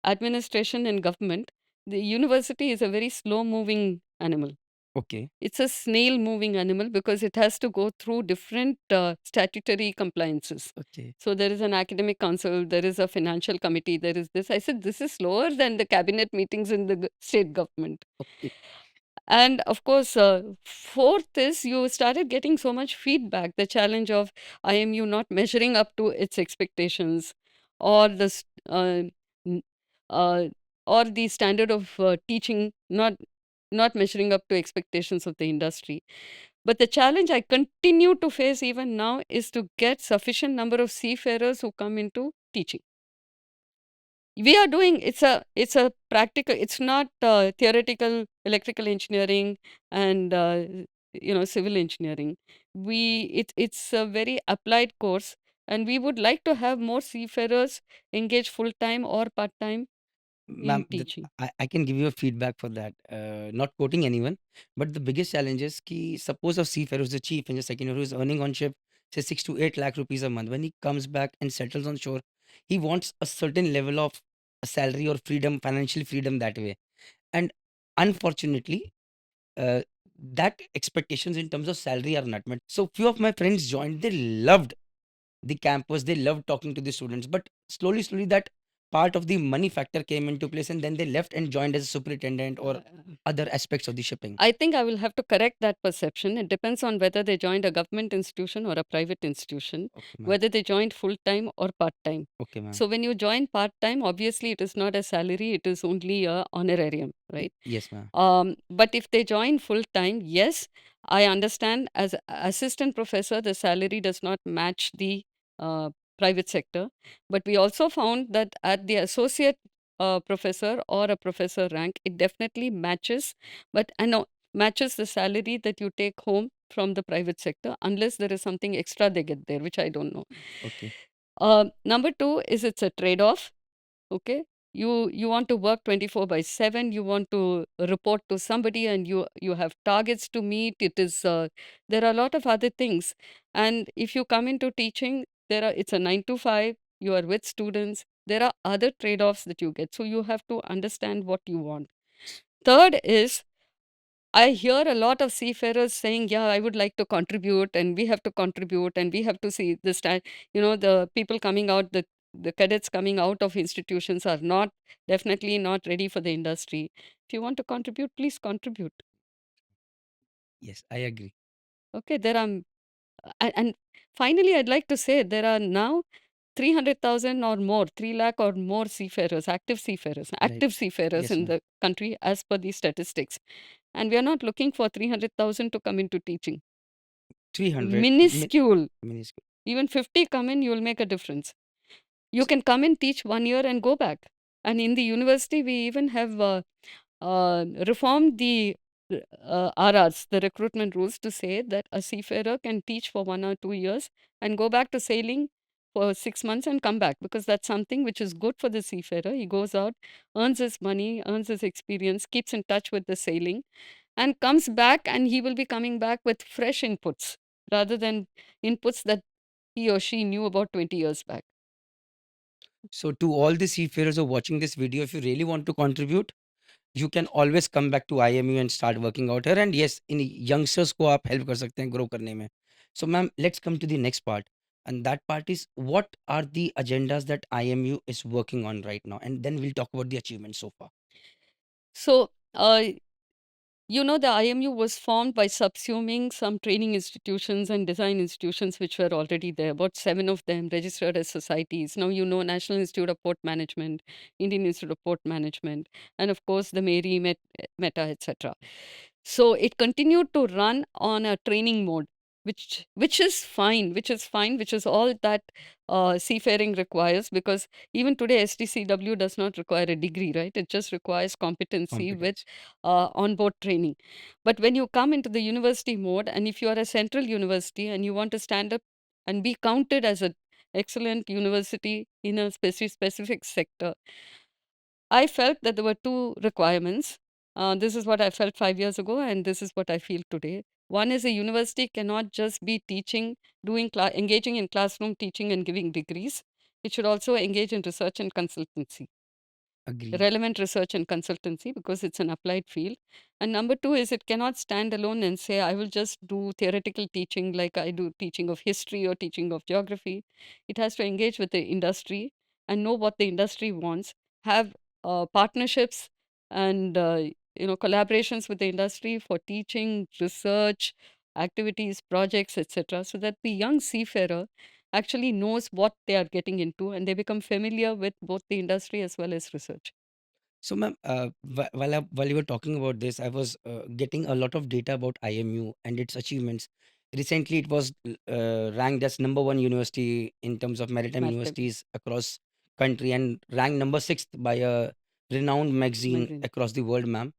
administration and government, the university is a very slow moving animal. Okay. It's a snail moving animal because it has to go through different statutory compliances. Okay. So there is an academic council, there is a financial committee, there is this. I said, this is slower than the cabinet meetings in the state government. Okay. And of course, fourth is you started getting so much feedback. The challenge of IMU not measuring up to its expectations, or n- uh, or the standard of teaching not measuring up to expectations of the industry. But the challenge I continue to face even now is to get sufficient number of seafarers who come into teaching. We are doing, it's a practical, it's not theoretical electrical engineering and civil engineering. It's a very applied course, and we would like to have more seafarers engaged full time or part time in Ma'am, teaching. I can give you a feedback for that. Not quoting anyone, but the biggest challenge is ki suppose a seafarer who's the chief and the second who is earning on ship say 6 to 8 lakh rupees a month. When he comes back and settles on shore, he wants a certain level of salary or freedom, financial freedom that way. And unfortunately, uh, that expectations in terms of salary are not met. So few of my friends joined. They loved the campus. They loved talking to the students. But slowly, slowly, that part of the money factor came into place, and then they left and joined as a superintendent or Uh, other aspects of the shipping. I think I will have to correct that perception. It depends on whether they joined a government institution or a private institution, Okay, ma'am. whether they joined full time or part time. Okay, ma'am. So when you join part time, obviously it is not a salary; it is only a honorarium, right? Yes, ma'am. But if they join full time, yes, I understand. As assistant professor, the salary does not match the uh, private sector. But we also found that at the associate professor or a professor rank, it definitely matches, but matches the salary that you take home from the private sector, unless there is something extra they get there, which I don't know. Okay. Number two is it's a trade off. Okay, you want to work 24/7, you want to report to somebody, and you have targets to meet. It is there are a lot of other things, and if you come into teaching, it's a 9 to 5, you are with students, there are other trade-offs that you get, so you have to understand what you want. Third is, I hear a lot of seafarers saying, "Yeah, I would like to contribute, and we have to contribute, and we have to see this time." The people coming out, the cadets coming out of institutions are not definitely not ready for the industry. If you want to contribute, please contribute. Yes, I agree. Okay, there are, and finally, I'd like to say there are now 300,000 or more, 3 lakh or more seafarers, Right. active seafarers Yes, in ma'am. the country as per the statistics. And we are not looking for 300,000 to come into teaching. 300 Minuscule. minuscule. Even 50 come in, you'll make a difference. You can come and teach 1 year and go back. And in the university, we even have reformed the RRs, the recruitment rules, to say that a seafarer can teach for 1 or 2 years and go back to sailing for 6 months and come back, because that's something which is good for the seafarer. He goes out, earns his money, earns his experience, keeps in touch with the sailing, and comes back, and he will be coming back with fresh inputs rather than inputs that he or she knew about 20 years back. So to all the seafarers who are watching this video, if you really want to contribute, you can always come back to IMU and start working out here. And yes, in youngsters को आप help कर सकते हैं grow करने में. So ma'am, let's come to the next part. And that part is, what are the agendas that IMU is working on right now? And then we'll talk about the achievements so far. So, the IMU was formed by subsuming some training institutions and design institutions which were already there, about 7 of them registered as societies. Now, National Institute of Port Management, Indian Institute of Port Management, and of course, the Mary, Meta, etc. So it continued to run on a training mode, which is fine, which is all that seafaring requires, because even today STCW does not require a degree, right? It just requires competency with Competence. on-board training. But when you come into the university mode, and if you are a central university and you want to stand up and be counted as an excellent university in a specific sector, I felt that there were two requirements. This is what I felt 5 years ago, and this is what I feel today. One is, a university cannot just be teaching, engaging in classroom teaching and giving degrees. It should also engage in research and consultancy, Agree. relevant research and consultancy, because it's an applied field. And number two is, it cannot stand alone and say, I will just do theoretical teaching like I do teaching of history or teaching of geography. It has to engage with the industry and know what the industry wants, have partnerships and collaborations with the industry for teaching, research, activities, projects, etc., so that the young seafarer actually knows what they are getting into, and they become familiar with both the industry as well as research. So, ma'am, while you were talking about this, I was getting a lot of data about IMU and its achievements. Recently, it was ranked as number one university in terms of maritime Maritime universities across country, and ranked number sixth by a renowned magazine magazine. across the world, ma'am.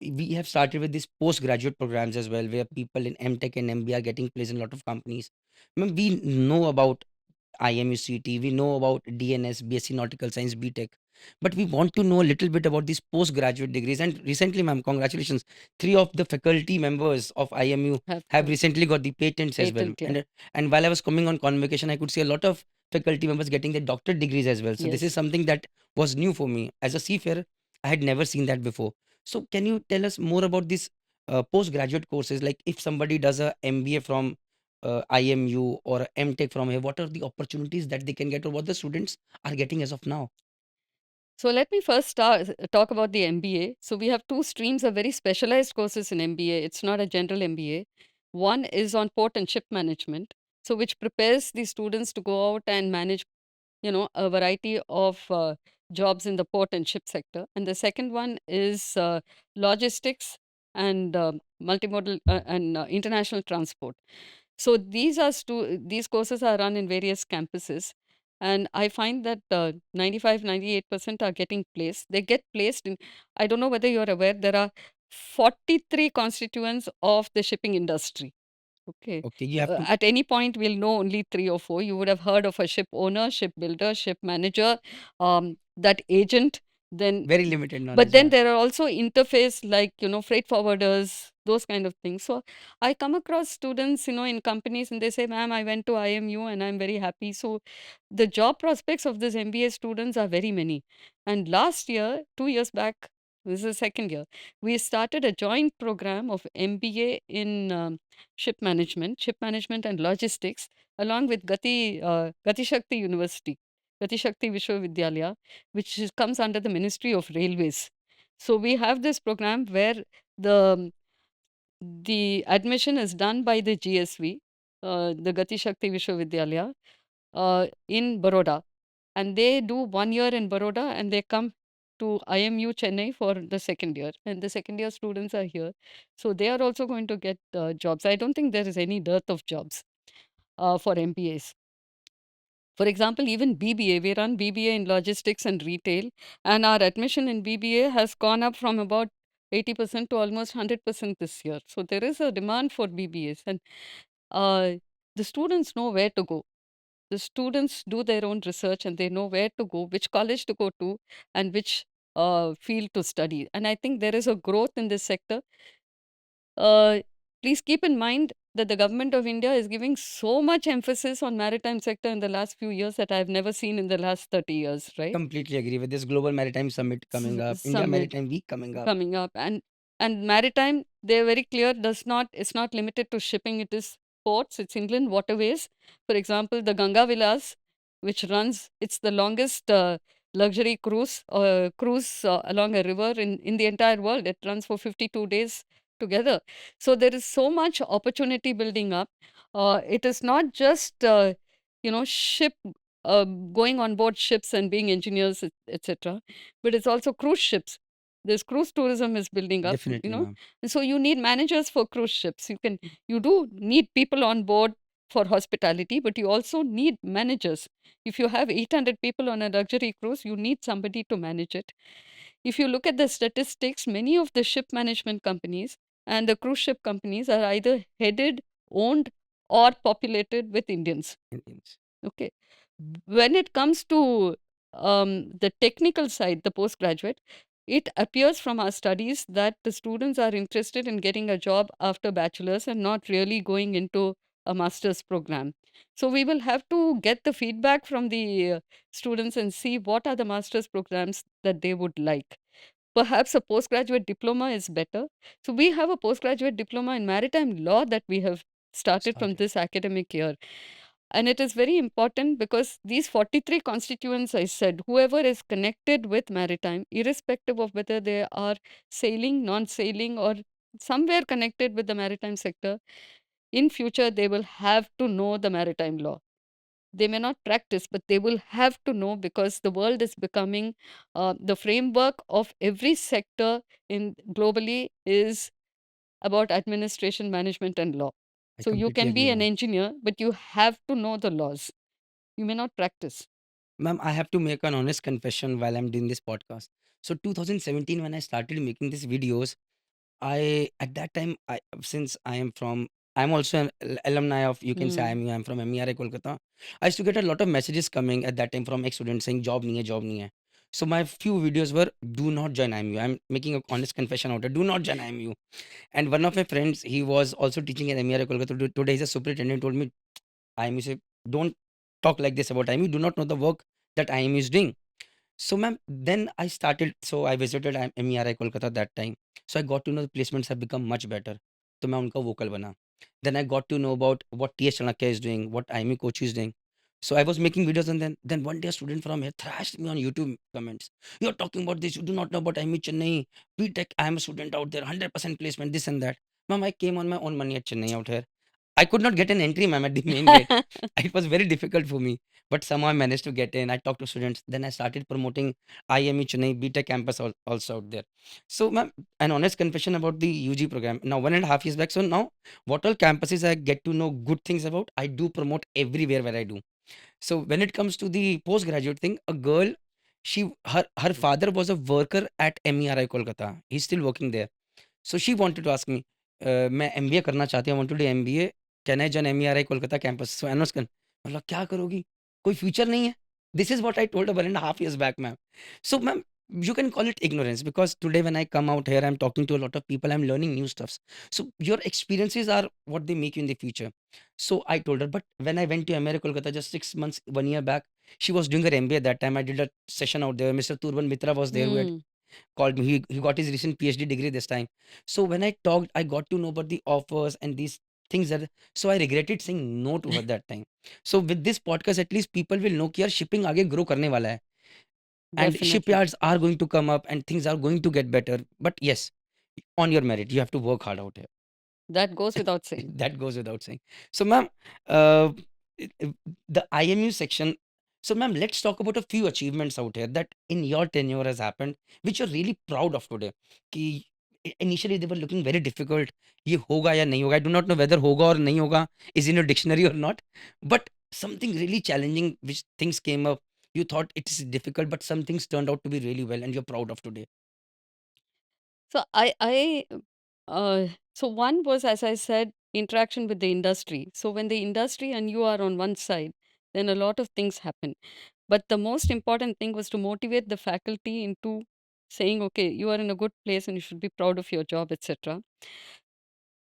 We have started with these postgraduate programs as well, where people in MTech and MBA are getting placed in a lot of companies. Ma'am, we know about IMUCT, we know about DNS, BSc Nautical Science, BTech, but we want to know a little bit about these postgraduate degrees. And recently, ma'am, congratulations, three of the faculty members of IMU Have have recently got the patents as well. patent, yeah. And while I was coming on convocation, I could see a lot of faculty members getting their doctorate degrees as well. So this is Yes. something that was new for me as a seafarer. I had never seen that before. So can you tell us more about these postgraduate courses? Like if somebody does a MBA from IMU or MTech from here, what are the opportunities that they can get, or what the students are getting as of now? So let me first talk about the MBA. So we have two streams of very specialized courses in MBA. It's not a general MBA. One is on port and ship management, so which prepares the students to go out and manage, a variety of jobs in the port and ship sector. And the second one is logistics and multimodal and international transport. So these courses are run in various campuses, and I find that 95-98% are getting placed. They get placed in. I don't know whether you're aware. There are 43 constituents of the shipping industry. Okay. Okay, you have to At any point, we'll know only three or four. You would have heard of a ship owner, ship builder, ship manager, that agent. Then, very limited but knowledge, then yeah. there are also interface like freight forwarders, those kind of things. So I come across students, in companies, and they say, "Ma'am, I went to IMU and I'm very happy." So the job prospects of this MBA students are very many. And last year, 2 years back, this is the second year, we started a joint program of MBA in ship management and logistics, along with Gati Shakti University, Gati Shakti Vishwavidyalaya, comes under the Ministry of Railways. So we have this program where the the admission is done by the GSV, the Gati Shakti Vishwavidyalaya, in Baroda, and they do 1 year in Baroda, and they come to IMU Chennai for the second year, and the second year students are here, so they are also going to get jobs. I don't think there is any dearth of jobs for MBAs. For example, even BBA, we run BBA in logistics and retail, and our admission in BBA has gone up from about 80% to almost 100% this year. So there is a demand for BBAs, and uh, the students know where to go. The students do their own research and they know where to go, which college to go to, and which field to study. And I think there is a growth in this sector. Uh, Please keep in mind that the government of India is giving so much emphasis on maritime sector in the last few years that I've never seen in the last 30 years, right? Completely agree with this Global Maritime Summit coming up, India Summit Maritime Week coming up. coming up, and maritime, they're very clear, does not it's not limited to shipping. It is ports, it's inland waterways. For example, the Ganga Vilas, which runs, it's the longest luxury cruise along a river in the entire world. It runs for 52 days together. So there is so much opportunity building up. It is not just ship going on board ships and being engineers, etc., but it's also cruise ships. This cruise tourism is building up, Definitely, ma'am. and so you need managers for cruise ships. You do need people on board for hospitality, but you also need managers. If you have 800 people on a luxury cruise, you need somebody to manage it. If you look at the statistics, many of the ship management companies and the cruise ship companies are either headed, owned, or populated with Indians. Indians. Okay. When it comes to the technical side, the postgraduate, it appears from our studies that the students are interested in getting a job after bachelor's and not really going into a master's program. So we will have to get the feedback from the students and see what are the master's programs that they would like. Perhaps a postgraduate diploma is better. So we have a postgraduate diploma in maritime law that we have started from Started. this academic year. And it is very important because these 43 constituents, I said, whoever is connected with maritime, irrespective of whether they are sailing, non sailing, or somewhere connected with the maritime sector, in future they will have to know the maritime law. They may not practice, but they will have to know, because the world is becoming the framework of every sector in globally is about administration, management, and law. I So you completely can agree, be an ma'am. engineer, but you have to know the laws. You may not practice. Ma'am, I have to make an honest confession while I'm doing this podcast. So 2017, when I started making these videos, I at that time, I since I am from, I'm also an alumni of, you can say, Hmm. I'm from MERA Kolkata. I used to get a lot of messages coming at that time from ex students saying job nahi hai, job nahi hai. So my few videos were, do not join IMU. I'm making a honest confession out there. Do not join IMU. And one of my friends, he was also teaching at MERA Kolkata. Today he's a superintendent. Told me, IMU say, don't talk like this about IMU. Do not know the work that IMU is doing. So, ma'am, then I started. So I visited MERI Kolkata that time. So I got to know the placements have become much better. तो मैं उनका vocal बना. Then I got to know about what TS Chanakya is doing, what IME coach is doing. So I was making videos, and then one day a student from here thrashed me on YouTube comments. You're talking about this, you do not know about IME Chennai, BTech, I am a student out there, 100% placement, this and that. Ma'am, I came on my own money at Chennai out here. I could not get an entry, ma'am, at the main gate. It was very difficult for me, but somehow I managed to get in. I talked to students. Then I started promoting IME Chennai, BTech campus also out there. So, ma'am, an honest confession about the UG program. Now, 1.5 years back. So now, what all campuses I get to know good things about, I do promote everywhere where I do. So when it comes to the postgraduate thing, a girl, her father was a worker at MERI Kolkata. He's still working there. So she wanted to ask me, मैं MBA करना चाहती हूँ, I want to do MBA, can I join MERI Kolkata campus? So एनोस कन, मतलब क्या करोगी? कोई फ्यूचर नहीं है। This is what I told 1.5 years back, ma'am. So ma'am, you can call it ignorance, because today when I come out here, I'm talking to a lot of people, I'm learning new stuffs. So your experiences are what they make you in the future. So I told her, but when I went to America Kolkata just 6 months, 1 year back, she was doing her MBA at that time. I did a session out there. Mr. Turban Mitra was there, who had Mm, called me. He got his recent PhD degree this time. So when I talked, I got to know about the offers and these things that. So I regretted saying no to her that time. So with this podcast, at least people will know कि यार shipping आगे grow करने वाला है, and definitely. shipyards are going to come up and things are going to get better. But yes, on your merit, you have to work hard out here. That goes without saying. That goes without saying. So, ma'am, uh, the IMU section. So, ma'am, let's talk about a few achievements out here that in your tenure has happened, which you're really proud of today. कि initially they were looking very difficult. ये होगा या नहीं होगा? I do not know whether होगा और नहीं होगा is in your dictionary or not. But something really challenging, which things came up. You thought it is difficult, but some things turned out to be really well, and you're proud of today. So so one was, as I said, interaction with the industry. So when the industry and you are on one side, then a lot of things happen. But the most important thing was to motivate the faculty into saying, okay, you are in a good place and you should be proud of your job, etc.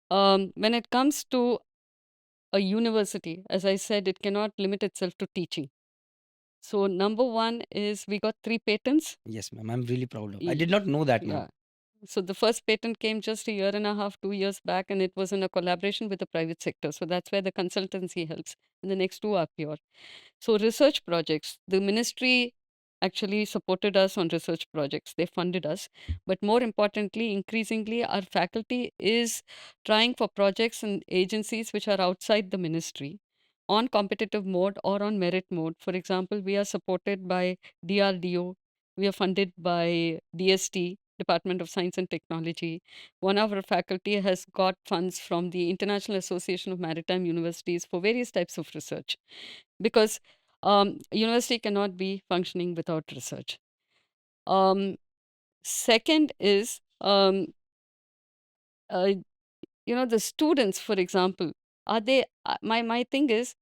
When it comes to a university, as I said, it cannot limit itself to teaching. So number one is we got 3 patents. Yes, ma'am. I'm really proud of. I Y- did not know that, ma'am. Yeah. So the first patent came just a year and a half, 2 years back, and it was in a collaboration with the private sector. So that's where the consultancy helps. And the next two are pure. So research projects, the ministry actually supported us on research projects. They funded us. But more importantly, increasingly, our faculty is trying for projects and agencies which are outside the ministry on competitive mode or on merit mode. For example, we are supported by DRDO. We are funded by DST, Department of Science and Technology. One of our faculty has got funds from the International Association of Maritime Universities for various types of research, because university cannot be functioning without research. Um, Second is, uh, the students, for example, are they? My thing is,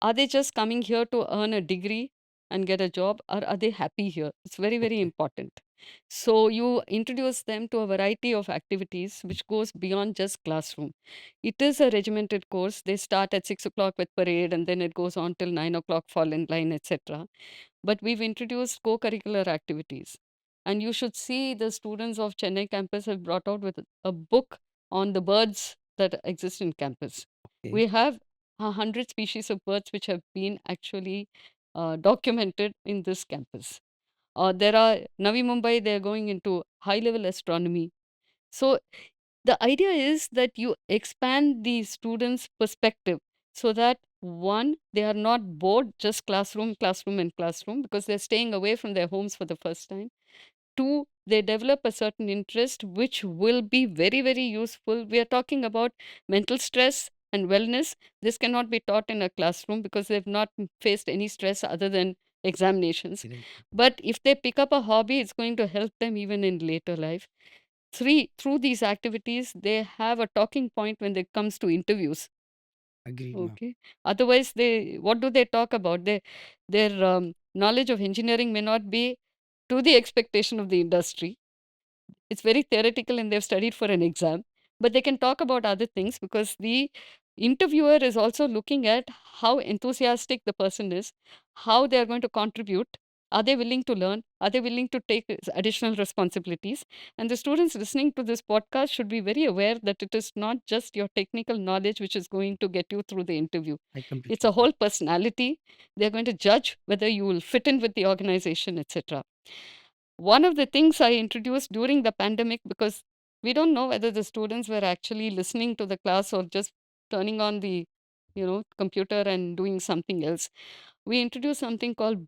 are they just coming here to earn a degree and get a job, or are they happy here? It's very, very Okay. important. So you introduce them to a variety of activities which goes beyond just classroom. It is a regimented course. They start at 6 o'clock with parade, and then it goes on till 9 o'clock, fall in line, etc. But we've introduced co-curricular activities. And you should see the students of Chennai campus have brought out with a book on the birds that exist in campus. Okay. We have 100 species of birds which have been actually documented in this campus. There are Navi Mumbai, they're going into high level astronomy. So the idea is that you expand the students' perspective so that one, they are not bored just classroom, classroom, and classroom because they're staying away from their homes for the first time. Two, they develop a certain interest which will be very, very useful. We are talking about mental stress and wellness. This cannot be taught in a classroom because they've not faced any stress other than examinations. Right. But if they pick up a hobby, it's going to help them even in later life. Three, through these activities, they have a talking point when it comes to interviews. Agreed, ma'am. Okay. Otherwise, what do they talk about? Their knowledge of engineering may not be to the expectation of the industry. It's very theoretical and they've studied for an exam, but they can talk about other things because the interviewer is also looking at how enthusiastic the person is, how they are going to contribute, Are they willing to learn? Are they willing to take additional responsibilities? And the students listening to this podcast should be very aware that it is not just your technical knowledge which is going to get you through the interview. I It's completely a agree. whole personality. They're going to judge whether you will fit in with the organization, etc. One of the things I introduced during the pandemic, because we don't know whether the students were actually listening to the class or just turning on the computer and doing something else. We introduced something called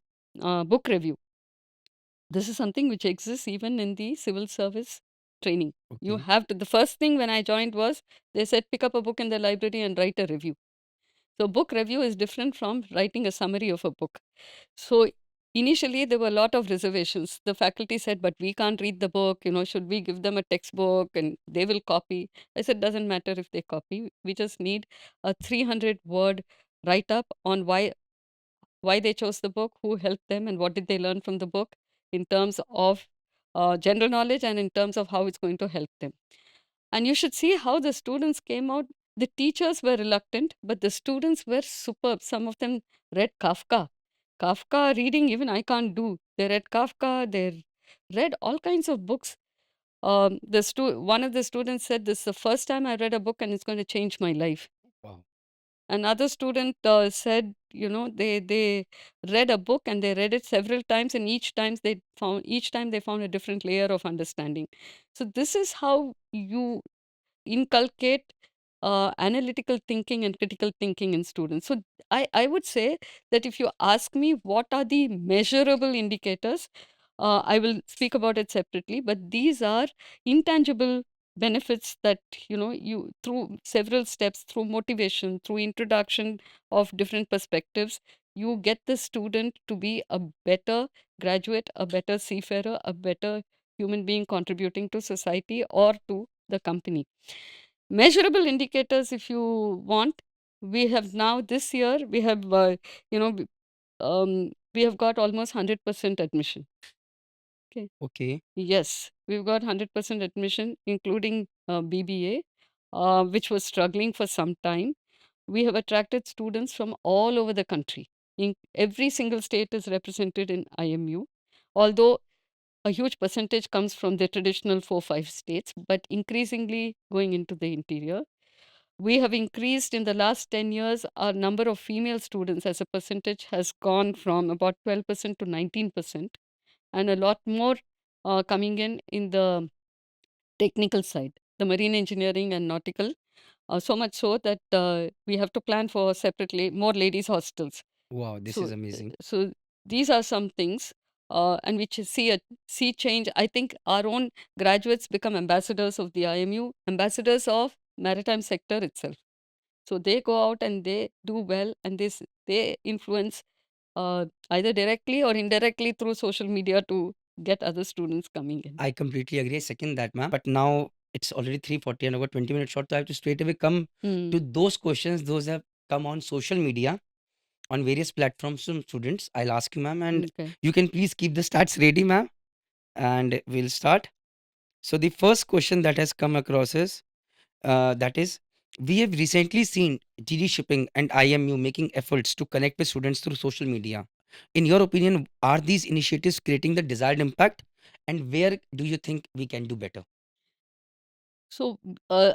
book review. This is something which exists even in the civil service training. You Okay. have to, the first thing when I joined was they said pick up a book in the library and write a review. So book review is different from writing a summary of a book. So initially there were a lot of reservations. The faculty said, but we can't read the book, should we give them a textbook and they will copy? I said, doesn't matter if they copy. We just need a 300-word write up on why they chose the book, who helped them, and what did they learn from the book in terms of general knowledge and in terms of how it's going to help them. And you should see how the students came out. The teachers were reluctant, but the students were superb. Some of them read Kafka. Kafka reading, even I can't do. They read Kafka, they read all kinds of books. One of the students said, this is the first time I read a book and it's going to change my life. Wow. Another student said, they read a book and they read it several times, and each time they found a different layer of understanding. So this is how you inculcate analytical thinking and critical thinking in students. So I would say that if you ask me what are the measurable indicators, I will speak about it separately, but these are intangible benefits that you through several steps, through motivation, through introduction of different perspectives, you get the student to be a better graduate, a better seafarer, a better human being contributing to society or to the company. Measurable indicators, if you want, we have now this year, we have, you know, b- we have got almost 100% admission. Okay. Okay. Yes, we've got 100% admission, including BBA, which was struggling for some time. We have attracted students from all over the country. In every single state is represented in IMU, although a huge percentage comes from the traditional 4-5 states, but increasingly going into the interior. We have increased in the last 10 years, our number of female students as a percentage has gone from about 12% to 19%, and a lot more coming in the technical side, the marine engineering and nautical. So much so that we have to plan for separately more ladies' hostels. Wow, this So, is amazing. so these are some things, and which see a see change. I think our own graduates become ambassadors of the IMU, ambassadors of maritime sector itself. So they go out and they do well, and they influence either directly or indirectly through social media to get other students coming in. I completely agree. I second that, ma'am. But now it's already 3:40 and over 20 minutes short, so I have to straight away come to Hmm. those questions. Those have come on social media on various platforms from students. I'll ask you, ma'am, and Okay. you can please keep the stats ready, ma'am, and we'll start. So the first question that has come across is that is, we have recently seen GD Shipping and IMU making efforts to connect with students through social media. In your opinion, are these initiatives creating the desired impact? And where do you think we can do better? So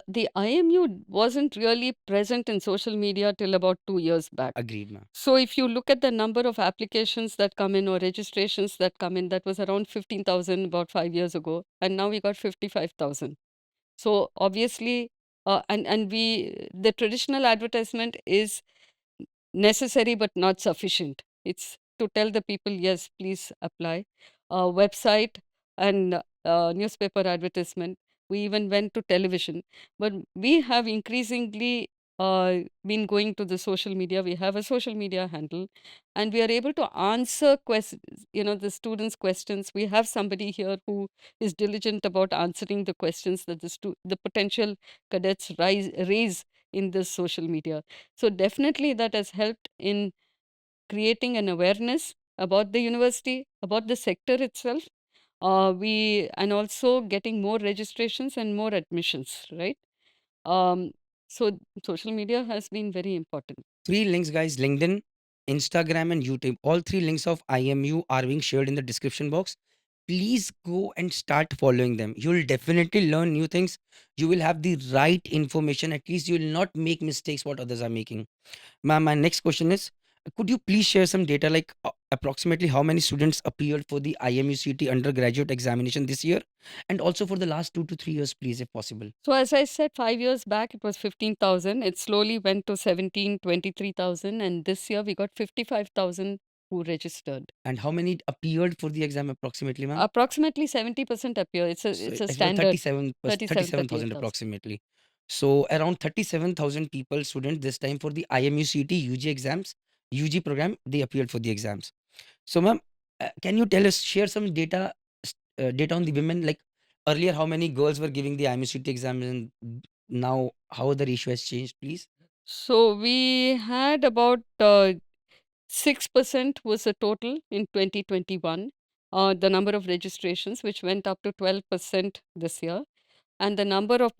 the IMU wasn't really present in social media till about 2 years back. Agreed, ma'am. So if you look at the number of applications that come in or registrations that come in, that was around 15,000 about 5 years ago, and now we got 55,000. So obviously, and we the traditional advertisement is necessary but not sufficient. It's to tell the people, yes, please apply. Website and newspaper advertisement. We even went to television, but we have increasingly been going to the social media. We have a social media handle, and we are able to answer questions. The students' questions. We have somebody here who is diligent about answering the questions that the potential cadets raise in this social media. So definitely that has helped in creating an awareness about the university, about the sector itself. We and also getting more registrations and more admissions, right? Um, so social media has been very important. Three links, guys: LinkedIn, Instagram, and YouTube. All three links of IMU are being shared in the description box. Please go and start following them. You'll definitely learn new things. You will have the right information. At least you will not make mistakes what others are making. Ma'am, my next question is, could you please share some data like approximately how many students appeared for the IMUCT undergraduate examination this year and also for the last 2 to 3 years, please, if possible? So as I said, 5 years back, it was 15,000. It slowly went to 17, 23,000. And this year we got 55,000 who registered. And how many appeared for the exam approximately, ma'am? Approximately 70% appear. So It's a it was standard 37, 37,000 38,000. approximately. So around 37,000 people, students this time for the IMUCT UG exams, UG program, they appeared for the exams. So, ma'am, can you tell us, share some data, data on the women? Like earlier, how many girls were giving the IMUCT exam, and now how the ratio has changed, please? So we had about 6% was the total in 2021, the number of registrations, which went up to 12% this year. And the number of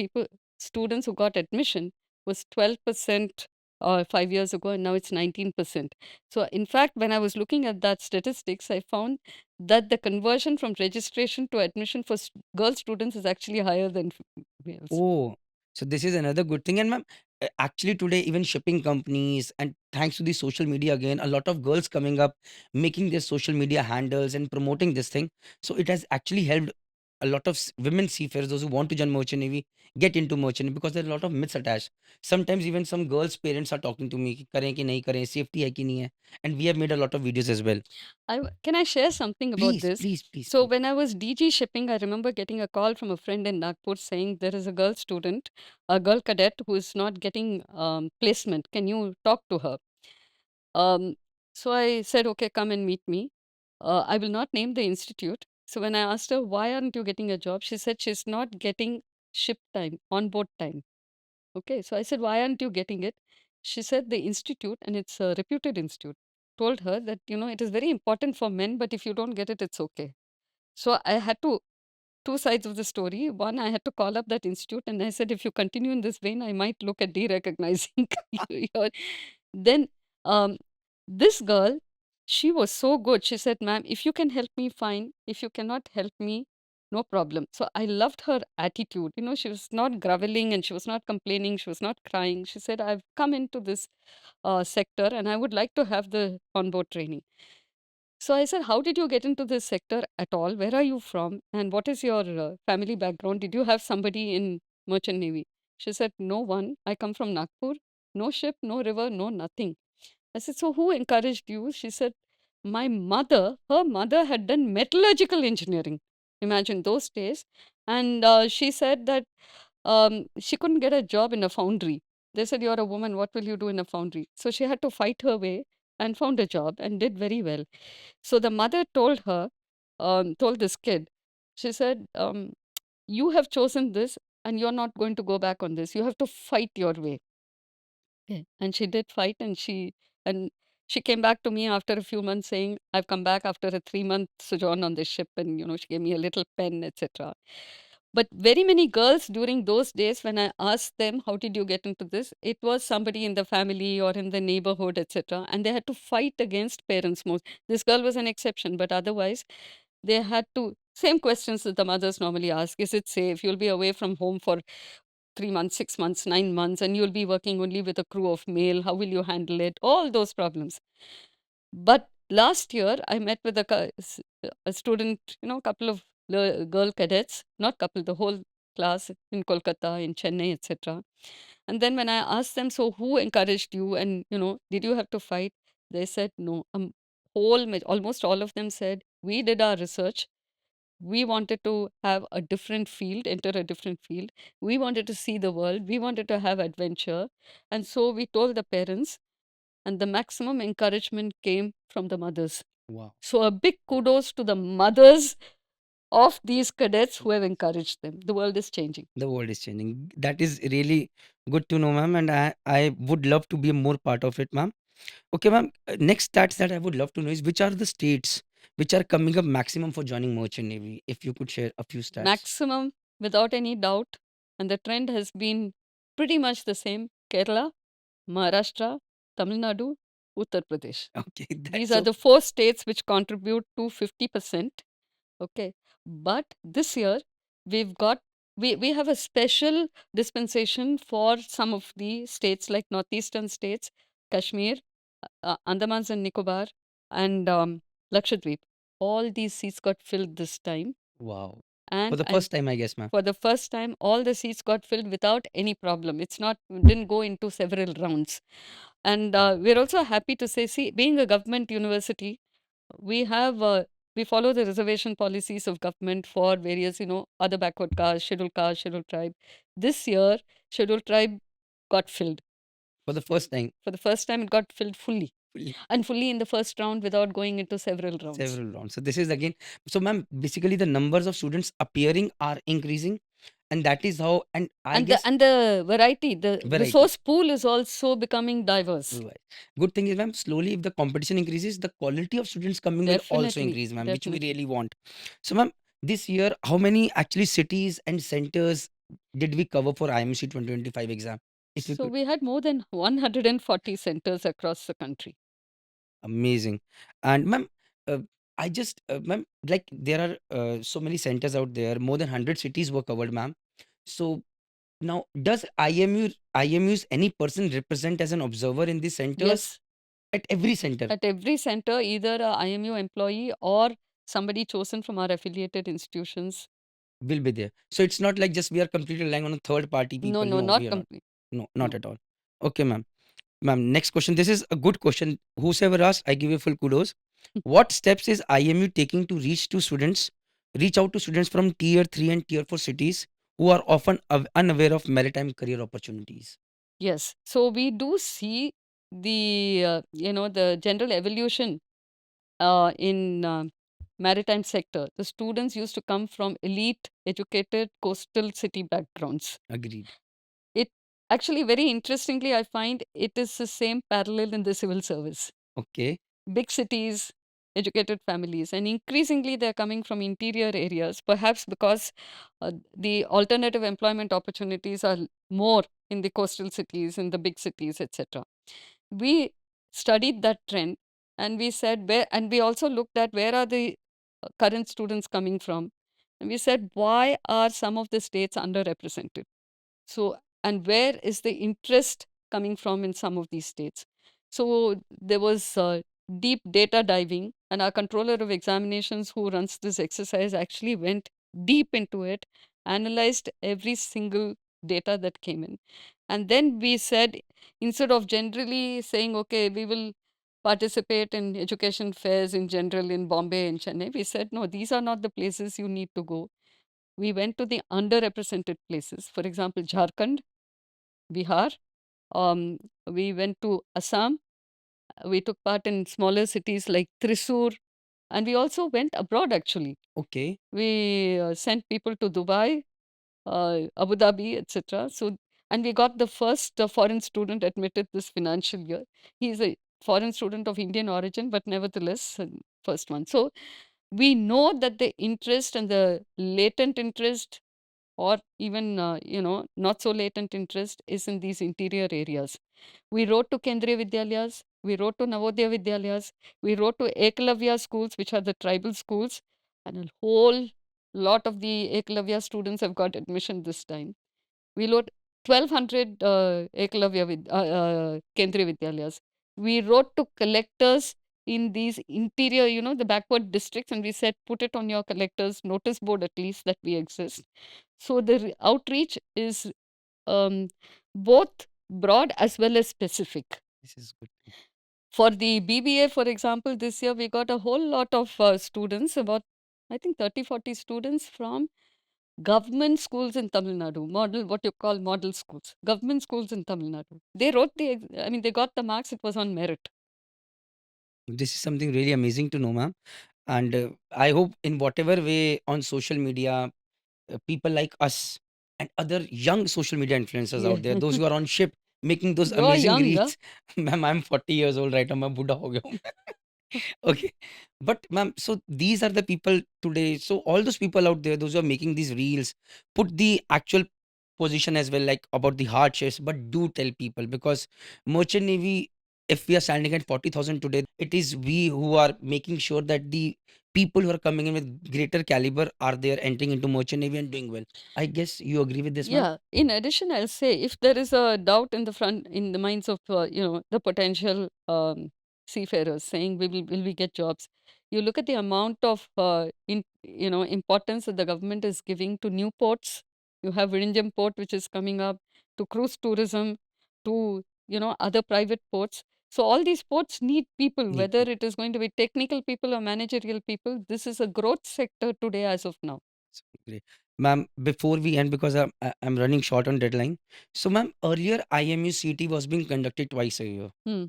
students who got admission was 12% 5 years ago, and now it's 19%. So, in fact, when I was looking at that statistics, I found that the conversion from registration to admission for girl students is actually higher than males. Oh, so this is another good thing. And ma'am, actually today even shipping companies and thanks to the social media again, a lot of girls coming up, making their social media handles and promoting this thing. So it has actually helped a lot of women seafarers, those who want to join merchant navy, get into merchant navy because there are a lot of myths attached. Sometimes even some girls' parents are talking to me, कि करें कि नहीं करें, safety है कि नहीं है. And we have made a lot of videos as well. Can I share something about Please, this? please, please, So please. when I was DG shipping, I remember getting a call from a friend in Nagpur saying there is a girl student, a girl cadet who is not getting placement. Can you talk to her? Um, so I said, okay, come and meet me. I will not name the institute. So when I asked her, why aren't you getting a job? She said she's not getting ship time, on board time. Okay. So I said, why aren't you getting it? She said the institute, and it's a reputed institute, told her that, it is very important for men, but if you don't get it, it's okay. So I had two sides of the story. One, I had to call up that institute and I said, if you continue in this vein, I might look at de-recognizing your. Then um, this girl, she was so good. She said, ma'am, if you can help me, fine. If you cannot help me, no problem. So I loved her attitude. She was not groveling and she was not complaining. She was not crying. She said, I've come into this sector and I would like to have the onboard training. So I said, how did you get into this sector at all? Where are you from? And what is your family background? Did you have somebody in Merchant Navy? She said, no one. I come from Nagpur. No ship, no river, no nothing. I said, so who encouraged you? She said, my mother, her mother had done metallurgical engineering. Imagine those days. And she said that she couldn't get a job in a foundry. They said, you're a woman. What will you do in a foundry? So she had to fight her way and found a job and did very well. So the mother told her, told this kid, she said, you have chosen this and you're not going to go back on this. You have to fight your way. Okay. And she did fight and she came back to me after a few months saying, I've come back after a 3-month sojourn on this ship and she gave me a little pen, etc. But very many girls during those days, when I asked them, how did you get into this? It was somebody in the family or in the neighborhood, etc. And they had to fight against parents most. This girl was an exception, but otherwise, they had to, same questions that the mothers normally ask. Is it safe? You'll be away from home for 3 months, 6 months, 9 months, and you'll be working only with a crew of male. How will you handle it? All those problems. But last year, I met with a student, a couple of girl cadets, not couple, the whole class in Kolkata, in Chennai, etc. And then when I asked them, so who encouraged you and, did you have to fight? They said, no. Almost all of them said, we did our research. We wanted to have a different field, enter a different field. We wanted to see the world. We wanted to have adventure. And so we told the parents, and the maximum encouragement came from the mothers. Wow. So, a big kudos to the mothers of these cadets who have encouraged them. The world is changing. The world is changing. That is really good to know, ma'am. And I would love to be a more part of it, ma'am. Okay, ma'am. Next stats that I would love to know is which are the states which are coming up maximum for joining merchant navy. If you could share a few stats. Maximum, without any doubt. And the trend has been pretty much the same: Kerala, Maharashtra, Tamil Nadu, Uttar Pradesh. Okay, that's These are so the 4 states which contribute to 50%. Okay. But this year, we've got we have a special dispensation for some of the states like northeastern states, Kashmir, Andamans and Nicobar, and Lakshadweep. All these seats got filled this time, wow. For the and first time, I guess, ma'am. for the first time, all the seats got filled without any problem. It's not didn't go into several rounds, and we're also happy to say, see, being a government university, we have we follow the reservation policies of government for various, other backward caste, scheduled tribe. This year, scheduled tribe got filled. For the first time, For the first time, it got filled fully, fully and fully in the first round without going into several rounds. several rounds. So this is again, so ma'am, basically the numbers of students appearing are increasing, and that is how, and I And the guess and the variety, the variety. resource pool is also becoming diverse. Right. Good thing is, ma'am, slowly if the competition increases, the quality of students coming will also Definitely, increase, ma'am, which we definitely. really want. So, ma'am, this year, how many actually cities and centers did we cover for IMC 2025 exam? If you So could, we had more than 140 centers across the country. amazing. And, ma'am, uh, ma'am, like there are so many centers out there, more than 100 cities were covered, ma'am. So, now, does IMU's any person represent as an observer in these centers Yes, at every center? at every center, either a IMU employee or somebody chosen from our affiliated institutions. Will be there. So it's not like just we are completely relying on a third party No, people. no, No, we not are not. complete. No, not No. at all. Okay, ma'am. Ma'am, next question. This is a good question. Whosoever asked, I give you full kudos. What steps is IMU taking to reach out to students from tier 3 and tier 4 cities who are often unaware of maritime career opportunities? Yes. So we do see the general evolution in maritime sector. The students used to come from elite, educated coastal city backgrounds. Agreed. It actually, very interestingly, I find it is the same parallel in the civil service. Okay. Big cities, educated families, and increasingly they're coming from interior areas, perhaps because the alternative employment opportunities are more in the coastal cities, in the big cities, etc. We studied that trend, and we said where, and we also looked at where are the current students coming from, and we said why are some of the states underrepresented. So, and where is the interest coming from in some of these states? So, there was deep data diving, and our controller of examinations, who runs this exercise, actually went deep into it, analyzed every single data that came in. And then we said, instead of generally saying, okay, we will participate in education fairs in general in Bombay and Chennai, we said, no, these are not the places you need to go. We went to the underrepresented places. For example, Jharkhand, Bihar. Um, we went to Assam. We took part in smaller cities like Thrissur, and we also went abroad actually. Okay. We sent people to Dubai, Abu Dhabi, etc. So, and we got the first foreign student admitted this financial year. He's a foreign student of Indian origin, but nevertheless, first one. So, we know that the interest and the latent interest, or even not so latent interest, is in these interior areas. We wrote to Kendriya Vidyalayas, we wrote to Navodaya Vidyalayas, we wrote to Eklavya schools, which are the tribal schools, and a whole lot of the Eklavya students have got admission this time. We wrote 1,200 Kendriya Vidyalayas. We wrote to collectors in these interior, the backward districts, and we said, put it on your collectors notice board at least that we exist. So the outreach is um, both broad as well as specific. This is good. For the BBA, for example, this year we got a whole lot of students, about I think 30, 40 students from government schools in Tamil Nadu, what you call model schools, government schools in Tamil Nadu. They wrote they got the marks, it was on merit. This is something really amazing to know, ma'am. And I hope in whatever way on social media, people like us and other young social media influencers Yeah. out there, those who are on ship making those You're amazing young, huh? reels. Ma'am, I'm 40 years old right now. मैं बूढ़ा हो गया हूँ. Okay. But ma'am, so these are the people today. So all those people out there, those who are making these reels, put the actual position as well, like about the hardships, but do tell people because Merchant Navy if we are standing at 40,000 today, it is we who are making sure that the people who are coming in with greater caliber are there entering into merchant navy and doing well. I guess you agree with this, ma'am? Yeah. In addition, I'll say if there is a doubt in the front in the minds of the potential seafarers saying will we get jobs, you look at the amount of importance that the government is giving to new ports. You have Vizhinjam port which is coming up, to cruise tourism, to other private ports. So all these ports need people, Need whether people. it is going to be technical people or managerial people. This is a growth sector today as of now. So great. Ma'am, before we end, because I'm running short on deadline. So, ma'am, earlier IMU CT was being conducted twice a year, Hmm.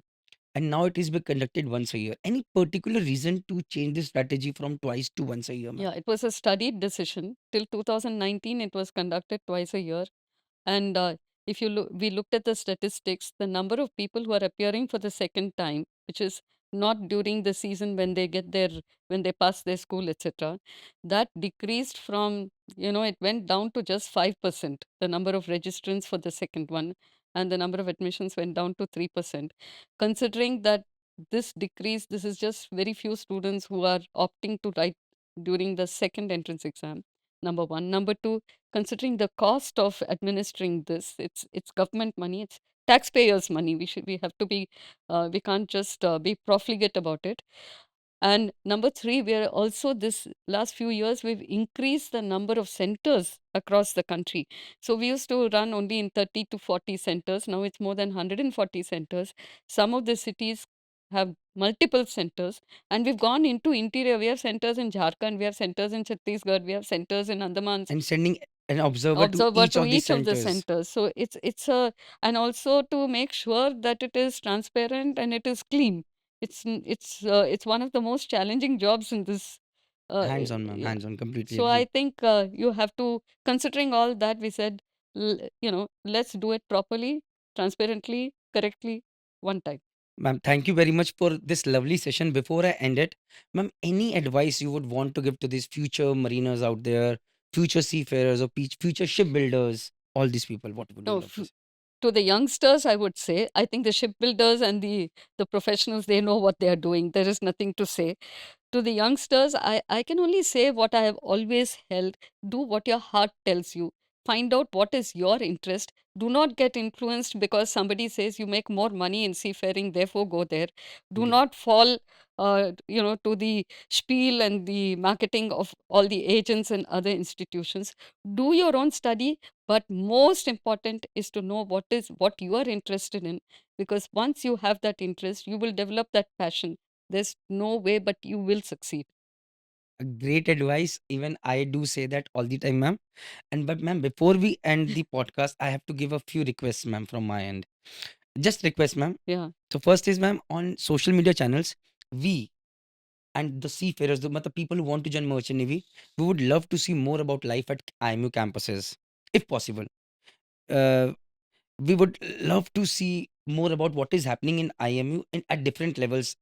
and now it is being conducted once a year. Any particular reason to change the strategy from twice to once a year, ma'am? Yeah, it was a studied decision. Till 2019, it was conducted twice a year. And if you look, we looked at the statistics, the number of people who are appearing for the second time, which is not during the season when they get their when they pass their school, etc., that decreased from it went down to just 5%. The number of registrants for the second one, and the number of admissions went down to 3%. Considering that this decrease, this is just very few students who are opting to write during the second entrance exam. Number one. Number two, considering the cost of administering this, it's government money, it's taxpayers money. We have to be we can't just be profligate about it. And number three, we are also, this last few years we've increased the number of centers across the country. So we used to run only in 30 to 40 centers. Now it's more than 140 centers. Some of the cities have multiple centers, and we've gone into interior. We have centers in Jharkhand, we have centers in Chhattisgarh, we have centers in Andaman, And sending an observer to observer each to of these each of the centers. centers. So it's a, and also to make sure that it is transparent and it is clean. It's one of the most challenging jobs in this. Hands on, ma'am. Yeah. Hands on. Completely So I agree. think you have to, considering all that, we said, let's do it properly, transparently, correctly, one time. Ma'am, thank you very much for this lovely session. Before I end it, ma'am, any advice you would want to give to these future mariners out there, future seafarers or future shipbuilders, all these people? What would you No, love to say? to the youngsters, I would say, I think the shipbuilders and the professionals, they know what they are doing. There is nothing to say. To the youngsters, I can only say what I have always held: do what your heart tells you. Find out what is your interest. Do not get influenced because somebody says you make more money in seafaring, therefore go there. Do Great. not fall, to the spiel and the marketing of all the agents and other institutions. Do your own study, but most important is to know what you are interested in, because once you have that interest, you will develop that passion. There's no way but you will succeed. A great advice. Even I do say that all the time, ma'am. And but ma'am, before we end the podcast, I have to give a few requests, ma'am, from my end. Just request, ma'am. Yeah, So first is, ma'am, on social media channels, we and the seafarers, the people who want to join merchant navy, we would love to see more about life at IMU campuses, if possible. Uh, we would love to see more about what is happening in IMU and at different levels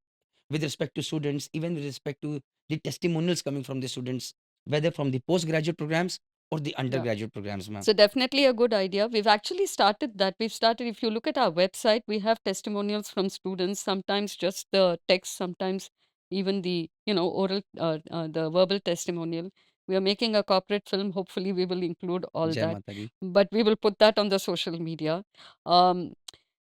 with respect to students, even with respect to the testimonials coming from the students, whether from the postgraduate programs or the yeah. undergraduate programs, ma'am. So definitely a good idea. We've actually started that. We've started, if you look at our website, we have testimonials from students, sometimes just the text, sometimes even the, oral, the verbal testimonial. We are making a corporate film. Hopefully, we will include all Jai that, Mata Di. but we will put that on the social media. Um,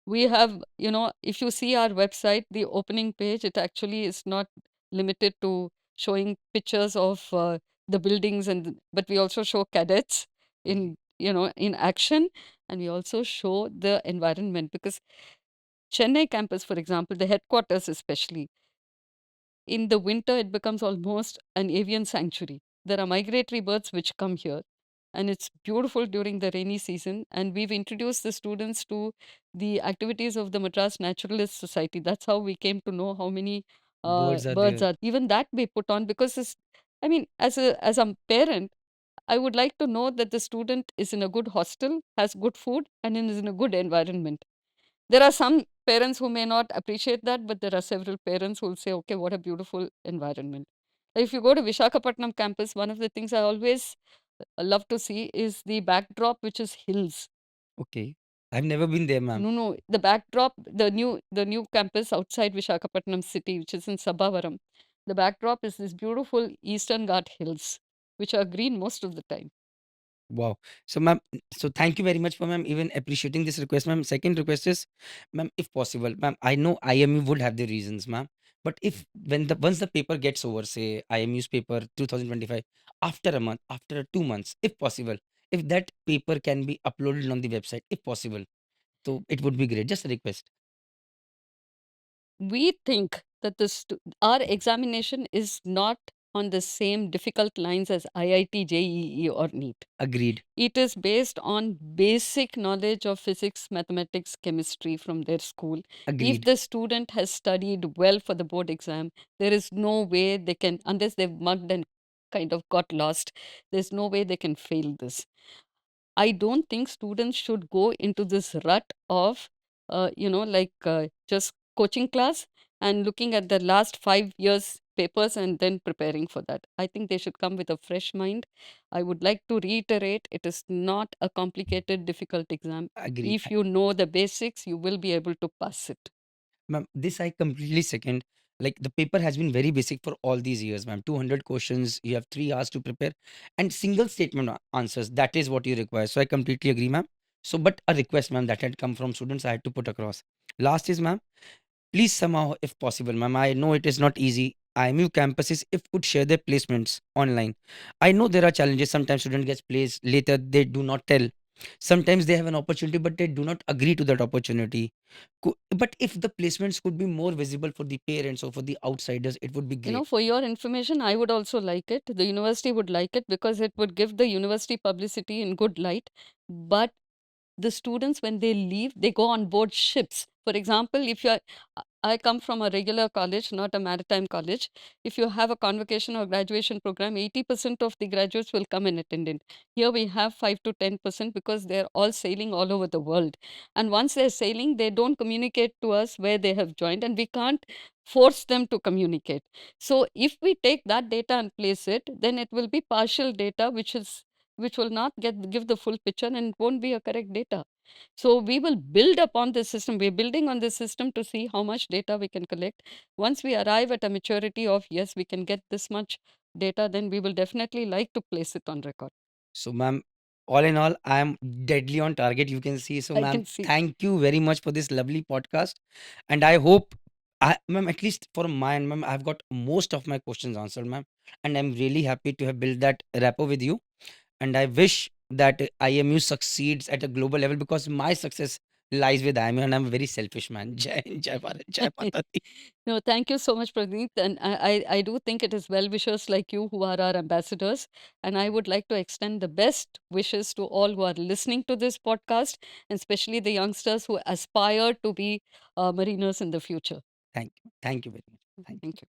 we have, if you see our website, the opening page, it actually is not limited to showing pictures of the buildings, but we also show cadets Great. in action, and we also show the environment, because Chennai campus, for example, the headquarters especially, in the winter it becomes almost an avian sanctuary. There are migratory birds which come here, and it's beautiful during the rainy season. And we've introduced the students to the activities of the Madras Naturalist Society. That's how we came to know how many Birds are birds there. are. Even that we put on, because I mean, as a parent, I would like to know that the student is in a good hostel, has good food, and is in a good environment. There are some parents who may not appreciate that, but there are several parents who will say, okay, what a beautiful environment. If you go to Vishakhapatnam campus, one of the things I always love to see is the backdrop, which is hills. Okay. I've never been there, ma'am. No, no, the backdrop, the new campus outside Visakhapatnam city, which is in Sabavaram. The backdrop is this beautiful Eastern Ghat hills, which are green most of the time. Wow. So, ma'am, so thank you very much for ma'am even appreciating this request, ma'am. Second request is, ma'am, if possible, ma'am, I know IMU would have the reasons, ma'am. But if when the once the paper gets over, say IMU's paper 2025, after a month, after 2 months, if possible, if that paper can be uploaded on the website, if possible, so it would be great. Just a request. We think that our examination is not on the same difficult lines as IIT, JEE, or NEET. Agreed. It is based on basic knowledge of physics, mathematics, chemistry from their school. If Agreed. the student has studied well for the board exam, there is no way they can, unless they've mugged and kind of got lost, there's no way they can fail this. I don't think students should go into this rut of, just coaching class and looking at the last 5 years papers and then preparing for that. I think they should come with a fresh mind. I would like to reiterate, it is not a complicated, difficult exam. Agree. If you know the basics, you will be able to pass it. Ma'am, this I completely second. Like the paper has been very basic for all these years, ma'am. 200 questions, you have 3 hours to prepare, and single statement answers. That is what you require. So I completely agree, ma'am. So, but a request, ma'am, that had come from students, I had to put across. Last is, ma'am, please somehow, if possible, ma'am, I know it is not easy. IMU campuses, if could share their placements online. I know there are challenges. Sometimes student gets placed later, they do not tell. Sometimes they have an opportunity, but they do not agree to that opportunity. But if the placements could be more visible for the parents or for the outsiders, it would be great. For your information, I would also like it. The university would like it because it would give the university publicity in good light. But the students, when they leave, they go on board ships. For example, if you're I come from a regular college, not a maritime college. If you have a convocation or graduation program, 80% of the graduates will come and attend it. Here we have 5 to 10% because they're all sailing all over the world. And once they're sailing, they don't communicate to us where they have joined, and we can't force them to communicate. So if we take that data and place it, then it will be partial data, which will not give the full picture, and it won't be a correct data. So we will build upon this system. We're building on this system to see how much data we can collect. Once we arrive at a maturity of, yes, we can get this much data, then we will definitely like to place it on record. So, ma'am, all in all, I am deadly on target. You can see. So, I ma'am, can see. thank you very much for this lovely podcast. And I hope, ma'am, at least for mine, ma'am, I've got most of my questions answered, ma'am. And I'm really happy to have built that rapport with you. And I wish that IMU succeeds at a global level because my success lies with IMU, and I'm a very selfish man. Jai Hind, Jai Bharat, Jai Mata Di. No, thank you so much, Pradeep. And I do think it is well wishers like you who are our ambassadors. And I would like to extend the best wishes to all who are listening to this podcast, and especially the youngsters who aspire to be mariners in the future. Thank you. Thank you very much. Thank you. Thank you.